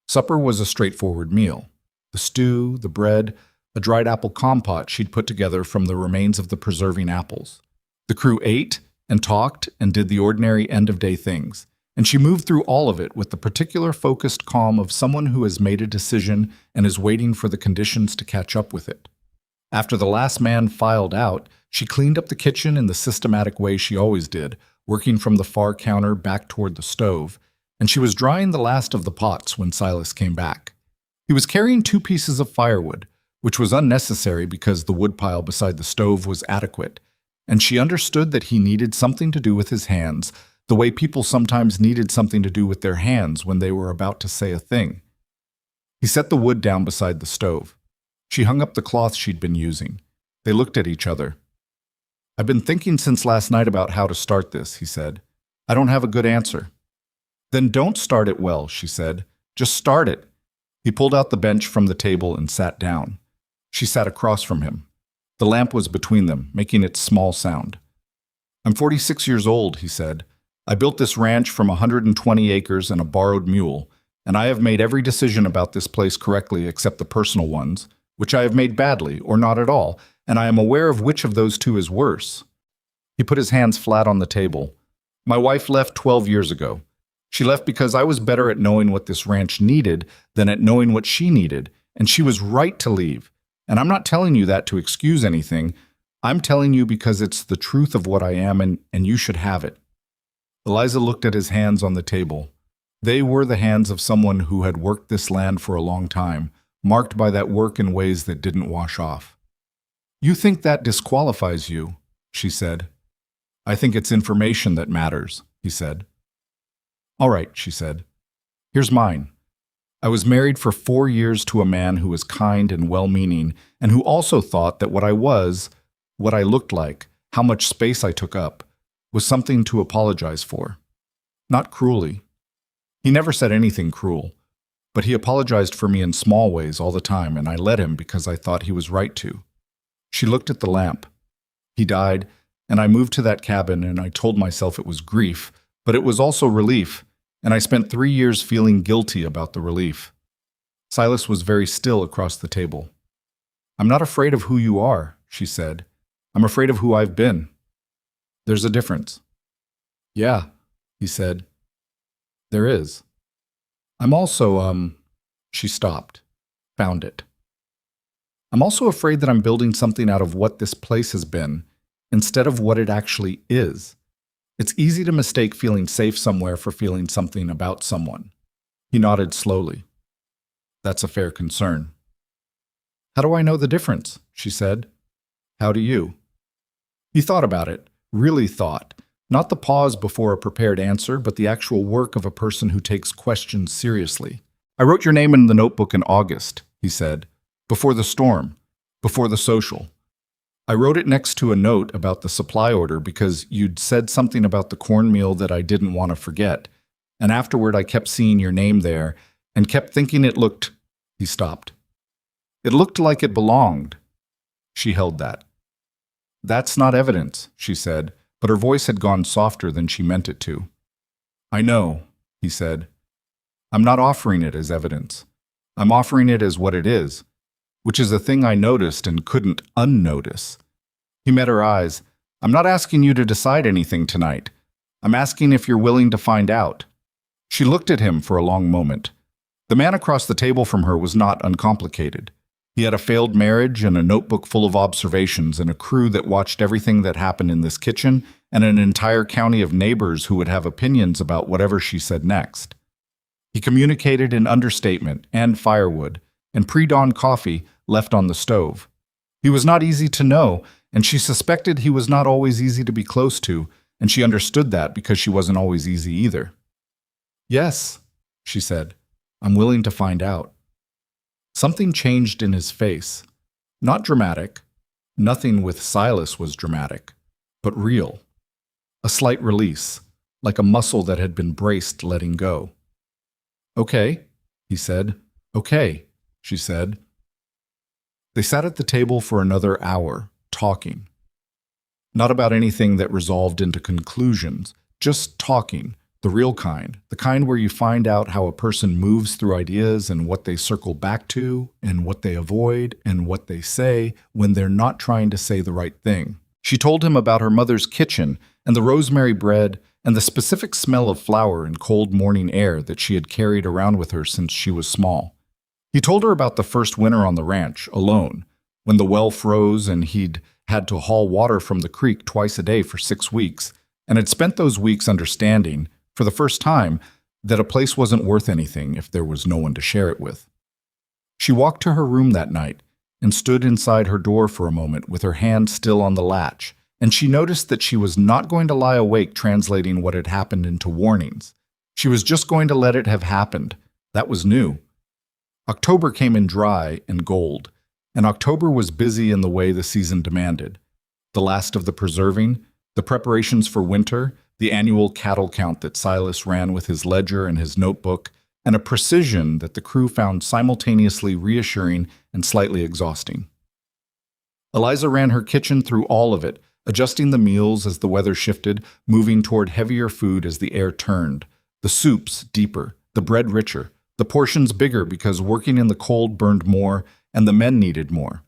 Supper was a straightforward meal. The stew, the bread, a dried apple compote she'd put together from the remains of the preserving apples. The crew ate and talked and did the ordinary end-of-day things, and she moved through all of it with the particular focused calm of someone who has made a decision and is waiting for the conditions to catch up with it. After the last man filed out, she cleaned up the kitchen in the systematic way she always did, working from the far counter back toward the stove, and she was drying the last of the pots when Silas came back. He was carrying 2 pieces of firewood, which was unnecessary because the woodpile beside the stove was adequate, and she understood that he needed something to do with his hands, the way people sometimes needed something to do with their hands when they were about to say a thing. He set the wood down beside the stove. She hung up the cloth she'd been using. They looked at each other. "I've been thinking since last night about how to start this," he said. "I don't have a good answer." "Then don't start it well," she said. "Just start it." He pulled out the bench from the table and sat down. She sat across from him. The lamp was between them, making its small sound. "I'm 46 years old," he said. "I built this ranch from 120 acres and a borrowed mule, and I have made every decision about this place correctly except the personal ones, which I have made badly or not at all, and I am aware of which of those 2 is worse." He put his hands flat on the table. "My wife left 12 years ago. She left because I was better at knowing what this ranch needed than at knowing what she needed, and she was right to leave. And I'm not telling you that to excuse anything. I'm telling you because it's the truth of what I am, and you should have it." Eliza looked at his hands on the table. They were the hands of someone who had worked this land for a long time, marked by that work in ways that didn't wash off. "You think that disqualifies you," she said. "I think it's information that matters," he said. "All right," she said. "Here's mine. I was married for 4 years to a man who was kind and well-meaning, and who also thought that what I was, what I looked like, how much space I took up, was something to apologize for. Not cruelly. He never said anything cruel, but he apologized for me in small ways all the time, and I let him because I thought he was right to." She looked at the lamp. "He died, and I moved to that cabin, and I told myself it was grief, but it was also relief, and I spent 3 years feeling guilty about the relief." Silas was very still across the table. "I'm not afraid of who you are," she said. "I'm afraid of who I've been. There's a difference." "Yeah," he said. "There is. I'm also, She stopped. Found it. "I'm also afraid that I'm building something out of what this place has been, instead of what it actually is. It's easy to mistake feeling safe somewhere for feeling something about someone." He nodded slowly. "That's a fair concern." "How do I know the difference?" she said. "How do you?" He thought about it, really thought, not the pause before a prepared answer, but the actual work of a person who takes questions seriously. "I wrote your name in the notebook in August," he said, "before the storm, before the social. I wrote it next to a note about the supply order because you'd said something about the cornmeal that I didn't want to forget, and afterward I kept seeing your name there and kept thinking it looked—" He stopped. "It looked like it belonged." She held that. That's not evidence, she said, but her voice had gone softer than she meant it to. I know, he said. I'm not offering it as evidence. I'm offering it as what it is, which is a thing I noticed and couldn't unnotice. He met her eyes. I'm not asking you to decide anything tonight. I'm asking if you're willing to find out. She looked at him for a long moment. The man across the table from her was not uncomplicated. He had a failed marriage and a notebook full of observations and a crew that watched everything that happened in this kitchen and an entire county of neighbors who would have opinions about whatever she said next. He communicated in understatement and firewood and pre-dawn coffee left on the stove. He was not easy to know, and she suspected he was not always easy to be close to, and she understood that because she wasn't always easy either. Yes, she said, I'm willing to find out. Something changed in his face. Not dramatic. Nothing with Silas was dramatic, but real. A slight release, like a muscle that had been braced letting go. Okay, he said. Okay, she said. They sat at the table for another hour, talking. Not about anything that resolved into conclusions, just talking, the real kind, the kind where you find out how a person moves through ideas and what they circle back to and what they avoid and what they say when they're not trying to say the right thing. She told him about her mother's kitchen and the rosemary bread and the specific smell of flour and cold morning air that she had carried around with her since she was small. He told her about the first winter on the ranch, alone, when the well froze and he'd had to haul water from the creek twice a day for 6 weeks, and had spent those weeks understanding, for the first time, that a place wasn't worth anything if there was no one to share it with. She walked to her room that night and stood inside her door for a moment with her hand still on the latch, and she noticed that she was not going to lie awake translating what had happened into warnings. She was just going to let it have happened. That was new. October came in dry and gold, and October was busy in the way the season demanded. The last of the preserving, the preparations for winter, the annual cattle count that Silas ran with his ledger and his notebook, and a precision that the crew found simultaneously reassuring and slightly exhausting. Eliza ran her kitchen through all of it, adjusting the meals as the weather shifted, moving toward heavier food as the air turned, the soups deeper, the bread richer, the portions bigger because working in the cold burned more and the men needed more.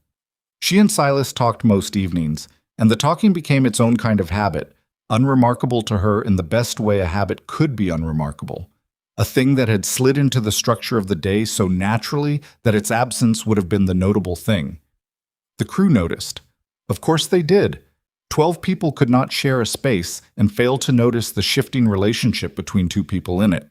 She and Silas talked most evenings, and the talking became its own kind of habit, unremarkable to her in the best way a habit could be unremarkable, a thing that had slid into the structure of the day so naturally that its absence would have been the notable thing. The crew noticed. Of course they did. 12 people could not share a space and fail to notice the shifting relationship between two people in it.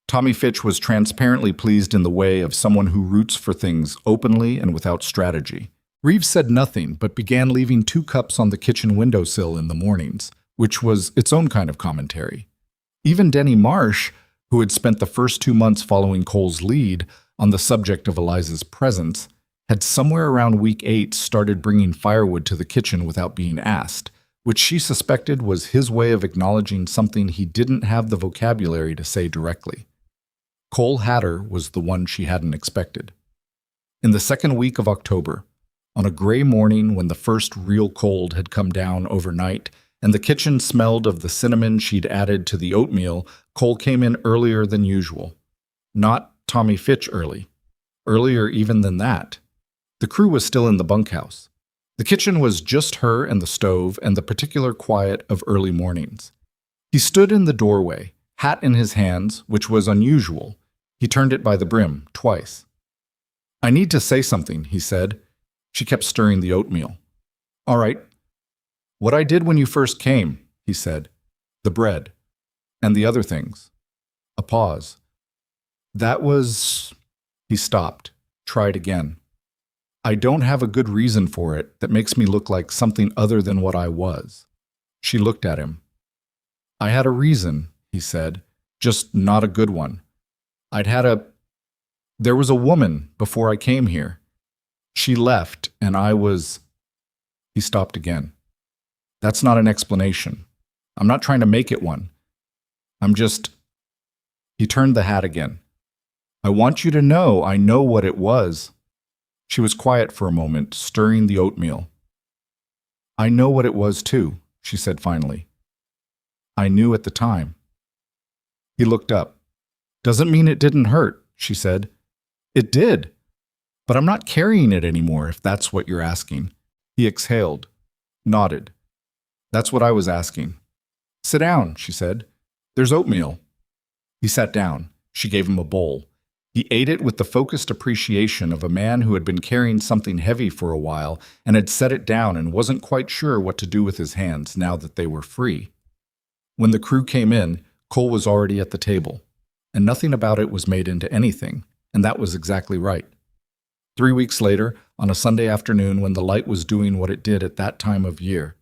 Tommy Fitch was transparently pleased in the way of someone who roots for things openly and without strategy. Reeves said nothing, but began leaving 2 cups on the kitchen windowsill in the mornings, which was its own kind of commentary. Even Denny Marsh, who had spent the first 2 months following Cole's lead on the subject of Eliza's presence, had somewhere around week 8 started bringing firewood to the kitchen without being asked, which she suspected was his way of acknowledging something he didn't have the vocabulary to say directly. Cole Hatter was the one she hadn't expected. In the second week of October, on a gray morning when the first real cold had come down overnight and the kitchen smelled of the cinnamon she'd added to the oatmeal, Cole came in earlier than usual. Not Tommy Fitch early. Earlier even than that. The crew was still in the bunkhouse. The kitchen was just her and the stove and the particular quiet of early mornings. He stood in the doorway, hat in his hands, which was unusual. He turned it by the brim, twice. "I need to say something," he said. She kept stirring the oatmeal. "All right. What I did when you first came," he said. "The bread. And the other things." A pause. "That was—" He stopped, tried again. "I don't have a good reason for it that makes me look like something other than what I was." She looked at him. "I had a reason," he said, "just not a good one. There was a woman before I came here. She left, and I was—" He stopped again. "That's not an explanation. I'm not trying to make it one. I'm just—" He turned the hat again. "I want you to know I know what it was." She was quiet for a moment, stirring the oatmeal. I know what it was too, she said finally. I knew at the time. He looked up. Doesn't mean it didn't hurt, she said. It did. But I'm not carrying it anymore, if that's what you're asking. He exhaled, nodded. That's what I was asking. Sit down, she said. There's oatmeal. He sat down. She gave him a bowl. He ate it with the focused appreciation of a man who had been carrying something heavy for a while and had set it down and wasn't quite sure what to do with his hands now that they were free. When the crew came in, Cole was already at the table, and nothing about it was made into anything, and that was exactly right. 3 weeks later, on a Sunday afternoon when the light was doing what it did at that time of year,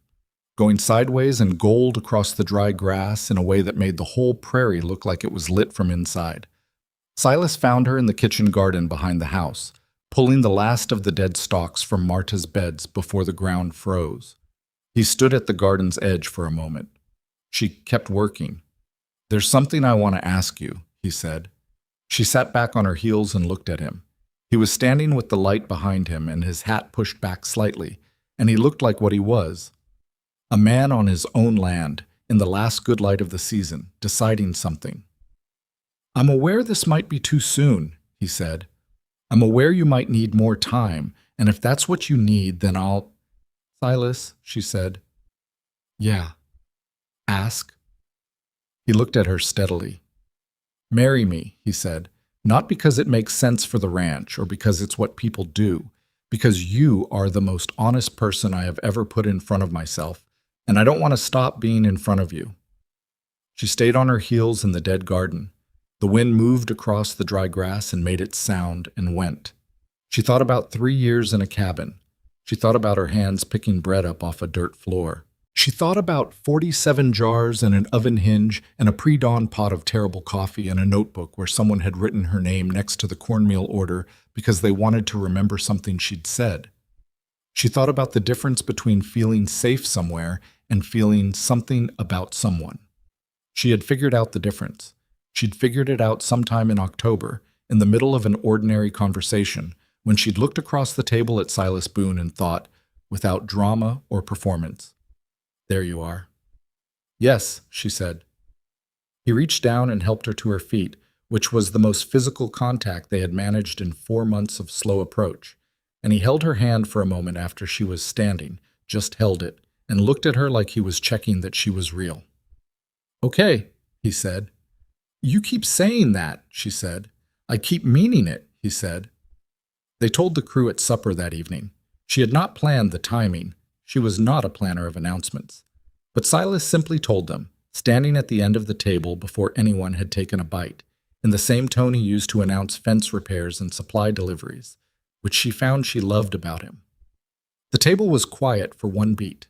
going sideways and gold across the dry grass in a way that made the whole prairie look like it was lit from inside, Silas found her in the kitchen garden behind the house, pulling the last of the dead stalks from Marta's beds before the ground froze. He stood at the garden's edge for a moment. She kept working. There's something I want to ask you, he said. She sat back on her heels and looked at him. He was standing with the light behind him and his hat pushed back slightly, and he looked like what he was. A man on his own land, in the last good light of the season, deciding something. I'm aware this might be too soon, he said. I'm aware you might need more time, and if that's what you need, then I'll... Silas, she said. Yeah. Ask. He looked at her steadily. Marry me, he said, not because it makes sense for the ranch or because it's what people do, because you are the most honest person I have ever put in front of myself, and I don't want to stop being in front of you. She stayed on her heels in the dead garden. The wind moved across the dry grass and made its sound and went. She thought about 3 years in a cabin. She thought about her hands picking bread up off a dirt floor. She thought about 47 jars and an oven hinge and a pre-dawn pot of terrible coffee and a notebook where someone had written her name next to the cornmeal order because they wanted to remember something she'd said. She thought about the difference between feeling safe somewhere and feeling something about someone. She had figured out the difference. She'd figured it out sometime in October, in the middle of an ordinary conversation, when she'd looked across the table at Silas Boone and thought, without drama or performance, there you are. Yes, she said. He reached down and helped her to her feet, which was the most physical contact they had managed in 4 months of slow approach, and he held her hand for a moment after she was standing, just held it, and looked at her like he was checking that she was real. Okay, he said. You keep saying that, she said. I keep meaning it, he said. They told the crew at supper that evening. She had not planned the timing. She was not a planner of announcements. But Silas simply told them, standing at the end of the table before anyone had taken a bite, in the same tone he used to announce fence repairs and supply deliveries, which she found she loved about him. The table was quiet for 1 beat.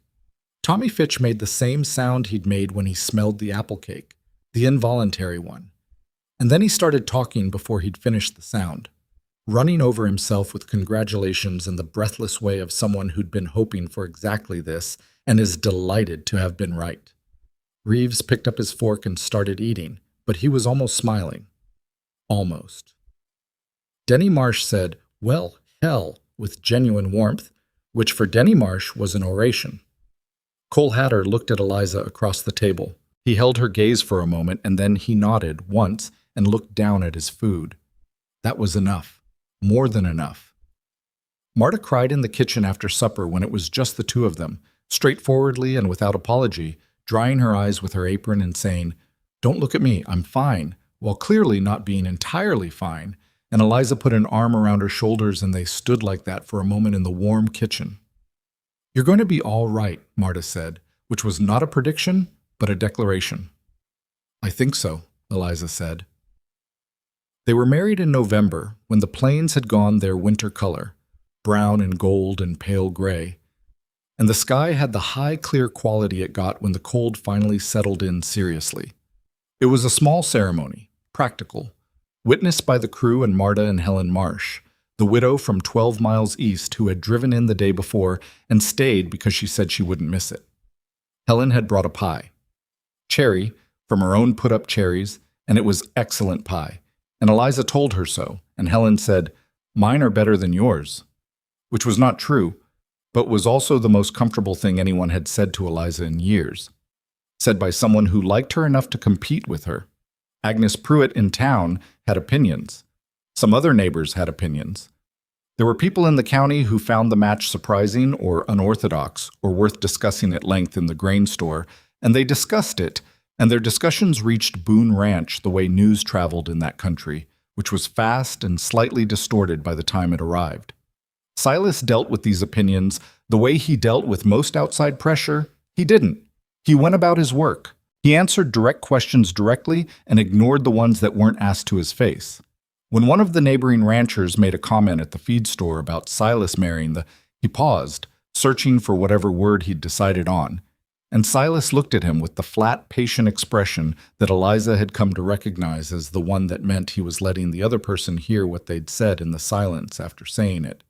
Tommy Fitch made the same sound he'd made when he smelled the apple cake, the involuntary one. And then he started talking before he'd finished the sound, running over himself with congratulations in the breathless way of someone who'd been hoping for exactly this and is delighted to have been right. Reeves picked up his fork and started eating, but he was almost smiling. Almost. Denny Marsh said, "Well, hell," with genuine warmth, which for Denny Marsh was an oration. Cole Hatter looked at Eliza across the table. He held her gaze for a moment, and then he nodded once and looked down at his food. That was enough. More than enough. Marta cried in the kitchen after supper when it was just the two of them, straightforwardly and without apology, drying her eyes with her apron and saying, "Don't look at me, I'm fine," while clearly not being entirely fine, and Eliza put an arm around her shoulders and they stood like that for a moment in the warm kitchen. "You're going to be all right," Marta said, which was not a prediction, but a declaration. "I think so," Eliza said. They were married in November, when the plains had gone their winter color, brown and gold and pale gray, and the sky had the high, clear quality it got when the cold finally settled in seriously. It was a small ceremony, practical, witnessed by the crew and Marta and Helen Marsh, the widow from 12 miles east who had driven in the day before and stayed because she said she wouldn't miss it. Helen had brought a pie. Cherry, from her own put-up cherries, and it was excellent pie. And Eliza told her so, and Helen said, "Mine are better than yours." which was not true, but was also the most comfortable thing anyone had said to Eliza in years. Said by someone who liked her enough to compete with her. Agnes Pruitt in town had opinions. Some other neighbors had opinions. There were people in the county who found the match surprising or unorthodox or worth discussing at length in the grain store, and they discussed it, and their discussions reached Boone Ranch the way news traveled in that country, which was fast and slightly distorted by the time it arrived. Silas dealt with these opinions the way he dealt with most outside pressure. He didn't. He went about his work. He answered direct questions directly and ignored the ones that weren't asked to his face. When one of the neighboring ranchers made a comment at the feed store about Silas marrying he paused, searching for whatever word he'd decided on, and Silas looked at him with the flat, patient expression that Eliza had come to recognize as the one that meant he was letting the other person hear what they'd said in the silence after saying it.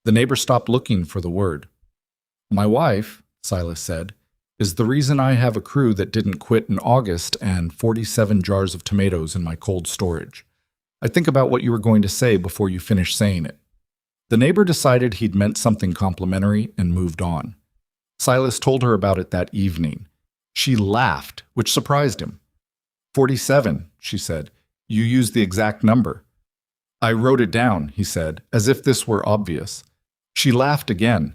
The neighbor stopped looking for the word. "My wife," Silas said, "is the reason I have a crew that didn't quit in August and 47 jars of tomatoes in my cold storage. I think about what you were going to say before you finished saying it." The neighbor decided he'd meant something complimentary and moved on. Silas told her about it that evening. She laughed, which surprised him. 47, she said. "You used the exact number." "I wrote it down," he said, as if this were obvious. She laughed again.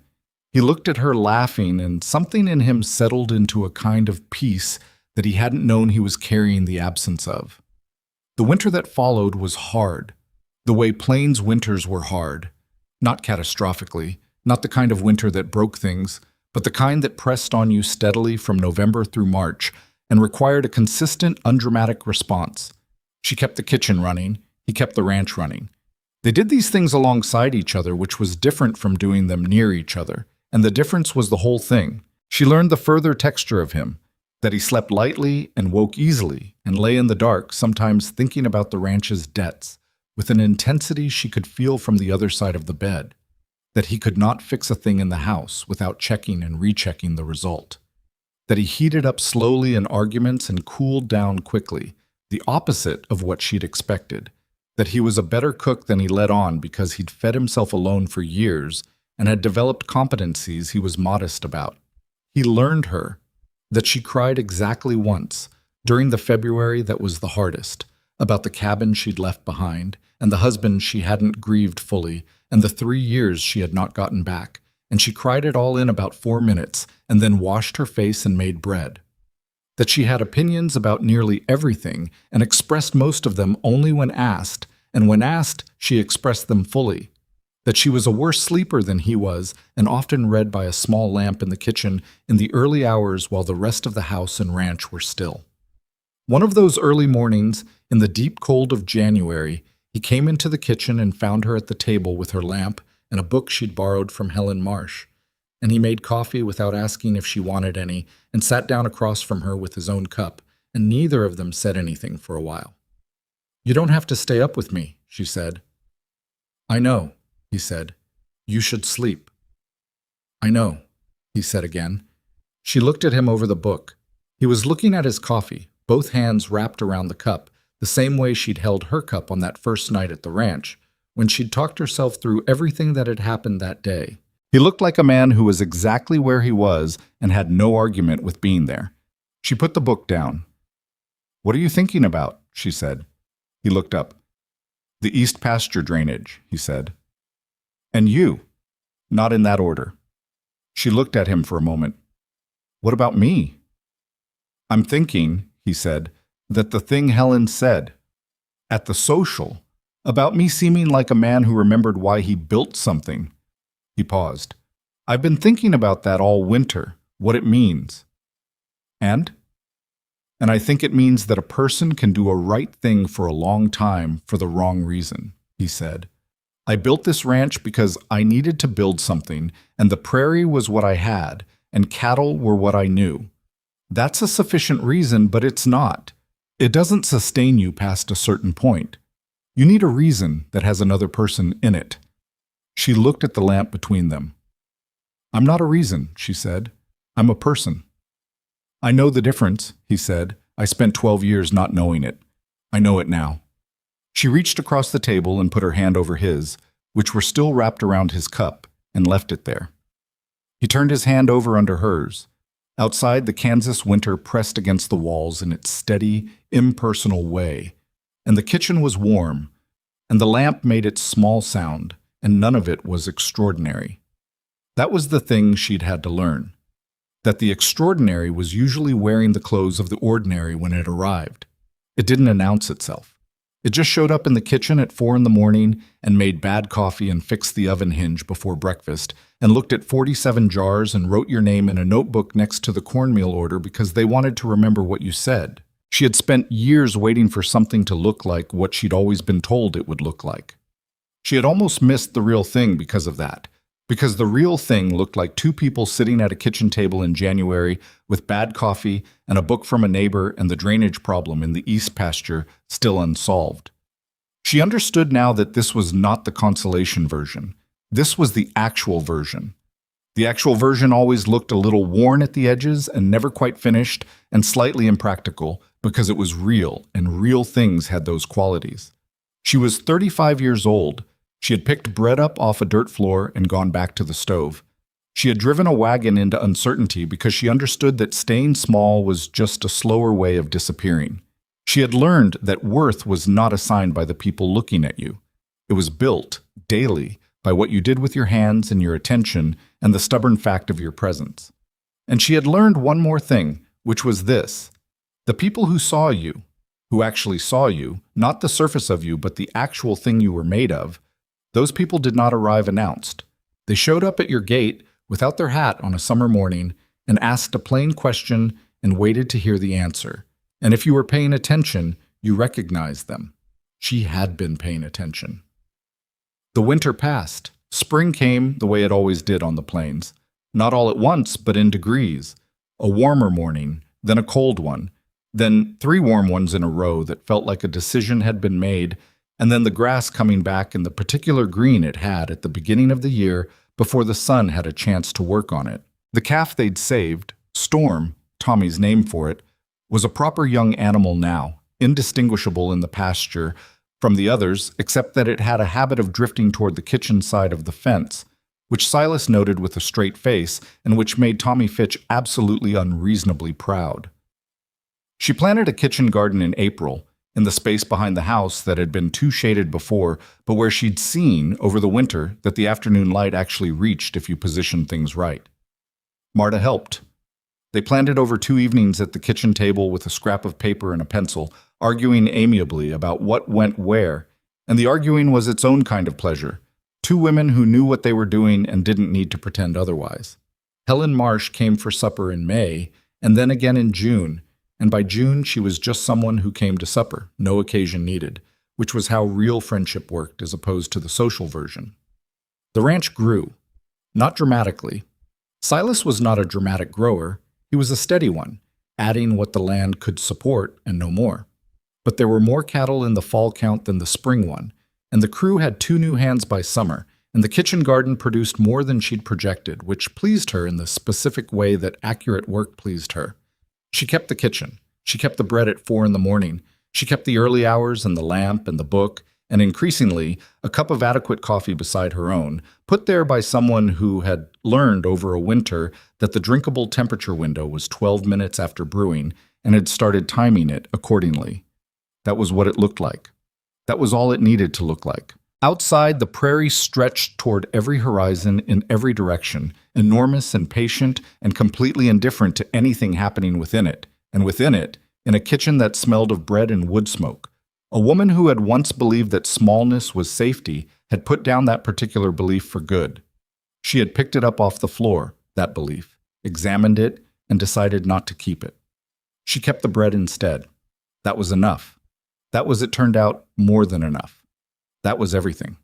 He looked at her laughing, and something in him settled into a kind of peace that he hadn't known he was carrying the absence of. The winter that followed was hard, the way Plains winters were hard. Not catastrophically, not the kind of winter that broke things, but the kind that pressed on you steadily from November through March and required a consistent, undramatic response. She kept the kitchen running, he kept the ranch running. They did these things alongside each other, which was different from doing them near each other, and the difference was the whole thing. She learned the further texture of him, that he slept lightly and woke easily and lay in the dark, sometimes thinking about the ranch's debts, with an intensity she could feel from the other side of the bed, that he could not fix a thing in the house without checking and rechecking the result, that he heated up slowly in arguments and cooled down quickly, the opposite of what she'd expected, that he was a better cook than he let on because he'd fed himself alone for years and had developed competencies he was modest about. He learned her, that she cried exactly once, during the February that was the hardest, about the cabin she'd left behind, and the husband she hadn't grieved fully, and the 3 years she had not gotten back, and she cried it all in about 4 minutes, and then washed her face and made bread. That she had opinions about nearly everything, and expressed most of them only when asked, and when asked, she expressed them fully. That she was a worse sleeper than he was, and often read by a small lamp in the kitchen in the early hours while the rest of the house and ranch were still. One of those early mornings, in the deep cold of January, he came into the kitchen and found her at the table with her lamp and a book she'd borrowed from Helen Marsh, and he made coffee without asking if she wanted any and sat down across from her with his own cup, and neither of them said anything for a while. "You don't have to stay up with me," she said. "I know," he said. "You should sleep." "I know," he said again. She looked at him over the book. He was looking at his coffee, both hands wrapped around the cup, the same way she'd held her cup on that first night at the ranch, when she'd talked herself through everything that had happened that day. He looked like a man who was exactly where he was and had no argument with being there. She put the book down. "What are you thinking about?" she said. He looked up. "The east pasture drainage," he said. "And you?" "Not in that order." She looked at him for a moment. "What about me?" "I'm thinking," he said, "that the thing Helen said, at the social, about me seeming like a man who remembered why he built something." He paused. "I've been thinking about that all winter, what it means." "And?" "And I think it means that a person can do a right thing for a long time for the wrong reason," he said. "I built this ranch because I needed to build something, and the prairie was what I had, and cattle were what I knew. That's a sufficient reason, but it's not. It doesn't sustain you past a certain point. You need a reason that has another person in it." She looked at the lamp between them. "I'm not a reason," she said. "I'm a person." "I know the difference," he said. "I spent 12 years not knowing it. I know it now." She reached across the table and put her hand over his, which were still wrapped around his cup, and left it there. He turned his hand over under hers. Outside, the Kansas winter pressed against the walls in its steady, impersonal way, and the kitchen was warm, and the lamp made its small sound, and none of it was extraordinary. That was the thing she'd had to learn, that the extraordinary was usually wearing the clothes of the ordinary when it arrived. It didn't announce itself. It just showed up in the kitchen at 4 a.m. and made bad coffee and fixed the oven hinge before breakfast and looked at 47 jars and wrote your name in a notebook next to the cornmeal order because they wanted to remember what you said. She had spent years waiting for something to look like what she'd always been told it would look like. She had almost missed the real thing because of that. Because the real thing looked like two people sitting at a kitchen table in January with bad coffee and a book from a neighbor and the drainage problem in the east pasture still unsolved. She understood now that this was not the consolation version. This was the actual version. The actual version always looked a little worn at the edges and never quite finished and slightly impractical because it was real, and real things had those qualities. She was 35 years old. She had picked bread up off a dirt floor and gone back to the stove. She had driven a wagon into uncertainty because she understood that staying small was just a slower way of disappearing. She had learned that worth was not assigned by the people looking at you. It was built, daily, by what you did with your hands and your attention and the stubborn fact of your presence. And she had learned one more thing, which was this. The people who saw you, who actually saw you, not the surface of you, but the actual thing you were made of, those people did not arrive announced. They showed up at your gate without their hat on a summer morning and asked a plain question and waited to hear the answer. And if you were paying attention, you recognized them. She had been paying attention. The winter passed. Spring came the way it always did on the plains. Not all at once, but in degrees. A warmer morning, then a cold one, then 3 warm ones in a row that felt like a decision had been made, and then the grass coming back in the particular green it had at the beginning of the year before the sun had a chance to work on it. The calf they'd saved, Storm, Tommy's name for it, was a proper young animal now, indistinguishable in the pasture from the others except that it had a habit of drifting toward the kitchen side of the fence, which Silas noted with a straight face and which made Tommy Fitch absolutely unreasonably proud. She planted a kitchen garden in April, in the space behind the house that had been too shaded before, but where she'd seen, over the winter, that the afternoon light actually reached if you positioned things right. Marta helped. They planned it over 2 evenings at the kitchen table with a scrap of paper and a pencil, arguing amiably about what went where, and the arguing was its own kind of pleasure. 2 women who knew what they were doing and didn't need to pretend otherwise. Helen Marsh came for supper in May, and then again in June, and by June she was just someone who came to supper, no occasion needed, which was how real friendship worked as opposed to the social version. The ranch grew, not dramatically. Silas was not a dramatic grower, he was a steady one, adding what the land could support and no more. But there were more cattle in the fall count than the spring one, and the crew had 2 new hands by summer, and the kitchen garden produced more than she'd projected, which pleased her in the specific way that accurate work pleased her. She kept the kitchen. She kept the bread at 4 a.m. She kept the early hours and the lamp and the book, and increasingly, a cup of adequate coffee beside her own, put there by someone who had learned over a winter that the drinkable temperature window was 12 minutes after brewing and had started timing it accordingly. That was what it looked like. That was all it needed to look like. Outside, the prairie stretched toward every horizon in every direction, enormous and patient and completely indifferent to anything happening within it. And within it, in a kitchen that smelled of bread and wood smoke, a woman who had once believed that smallness was safety had put down that particular belief for good. She had picked it up off the floor, that belief, examined it, and decided not to keep it. She kept the bread instead. That was enough. That was, it turned out, more than enough. That was everything.